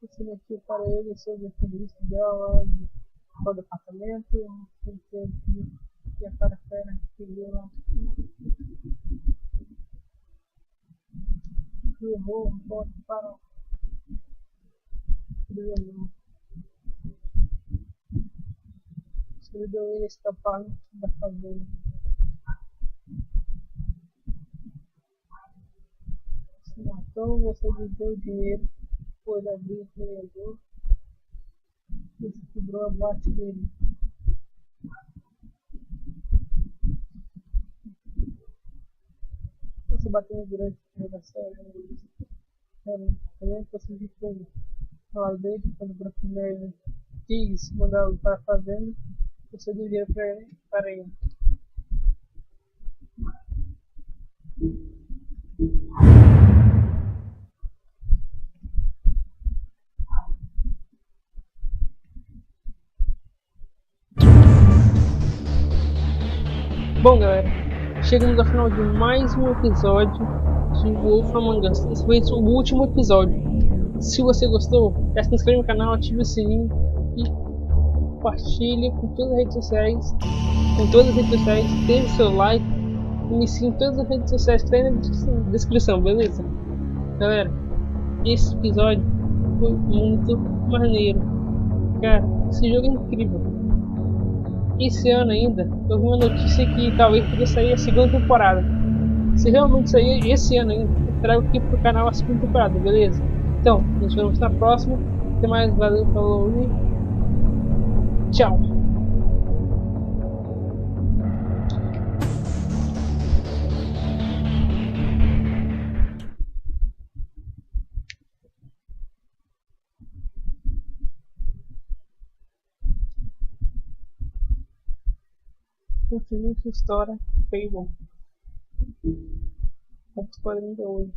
Esse aqui para ele sobre o serviço dela do departamento. Tem que ter aqui e a cara-fera que viu lá. Levou um ponto para o servidor ele escapar da favela. Se matou, você desdeu o dinheiro, foi abrir o criador e se quebrou a boate dele. Você bateu durante a série. Também você ficou ao lado dele quando o Brooklyn quis mandá-lo para a fazenda. Você deu dinheiro para ele. Bom, galera, chegamos ao final de mais um episódio de Wolf Among Us. Esse foi o último episódio. Se você gostou, já se inscreve no canal, ative o sininho e compartilhe com todas as redes sociais. Deixe seu like e me siga em todas as redes sociais que tem na descrição, beleza? Galera, esse episódio foi muito maneiro. Cara, esse jogo é incrível. Esse ano ainda, eu vi uma notícia que talvez poderia sair a segunda temporada. Se realmente sair esse ano ainda, eu trago aqui pro canal a segunda temporada, beleza? Então, nos vemos na próxima. Até mais, valeu, falou e tchau! Continue sua história, Fable. Vamos para ainda hoje.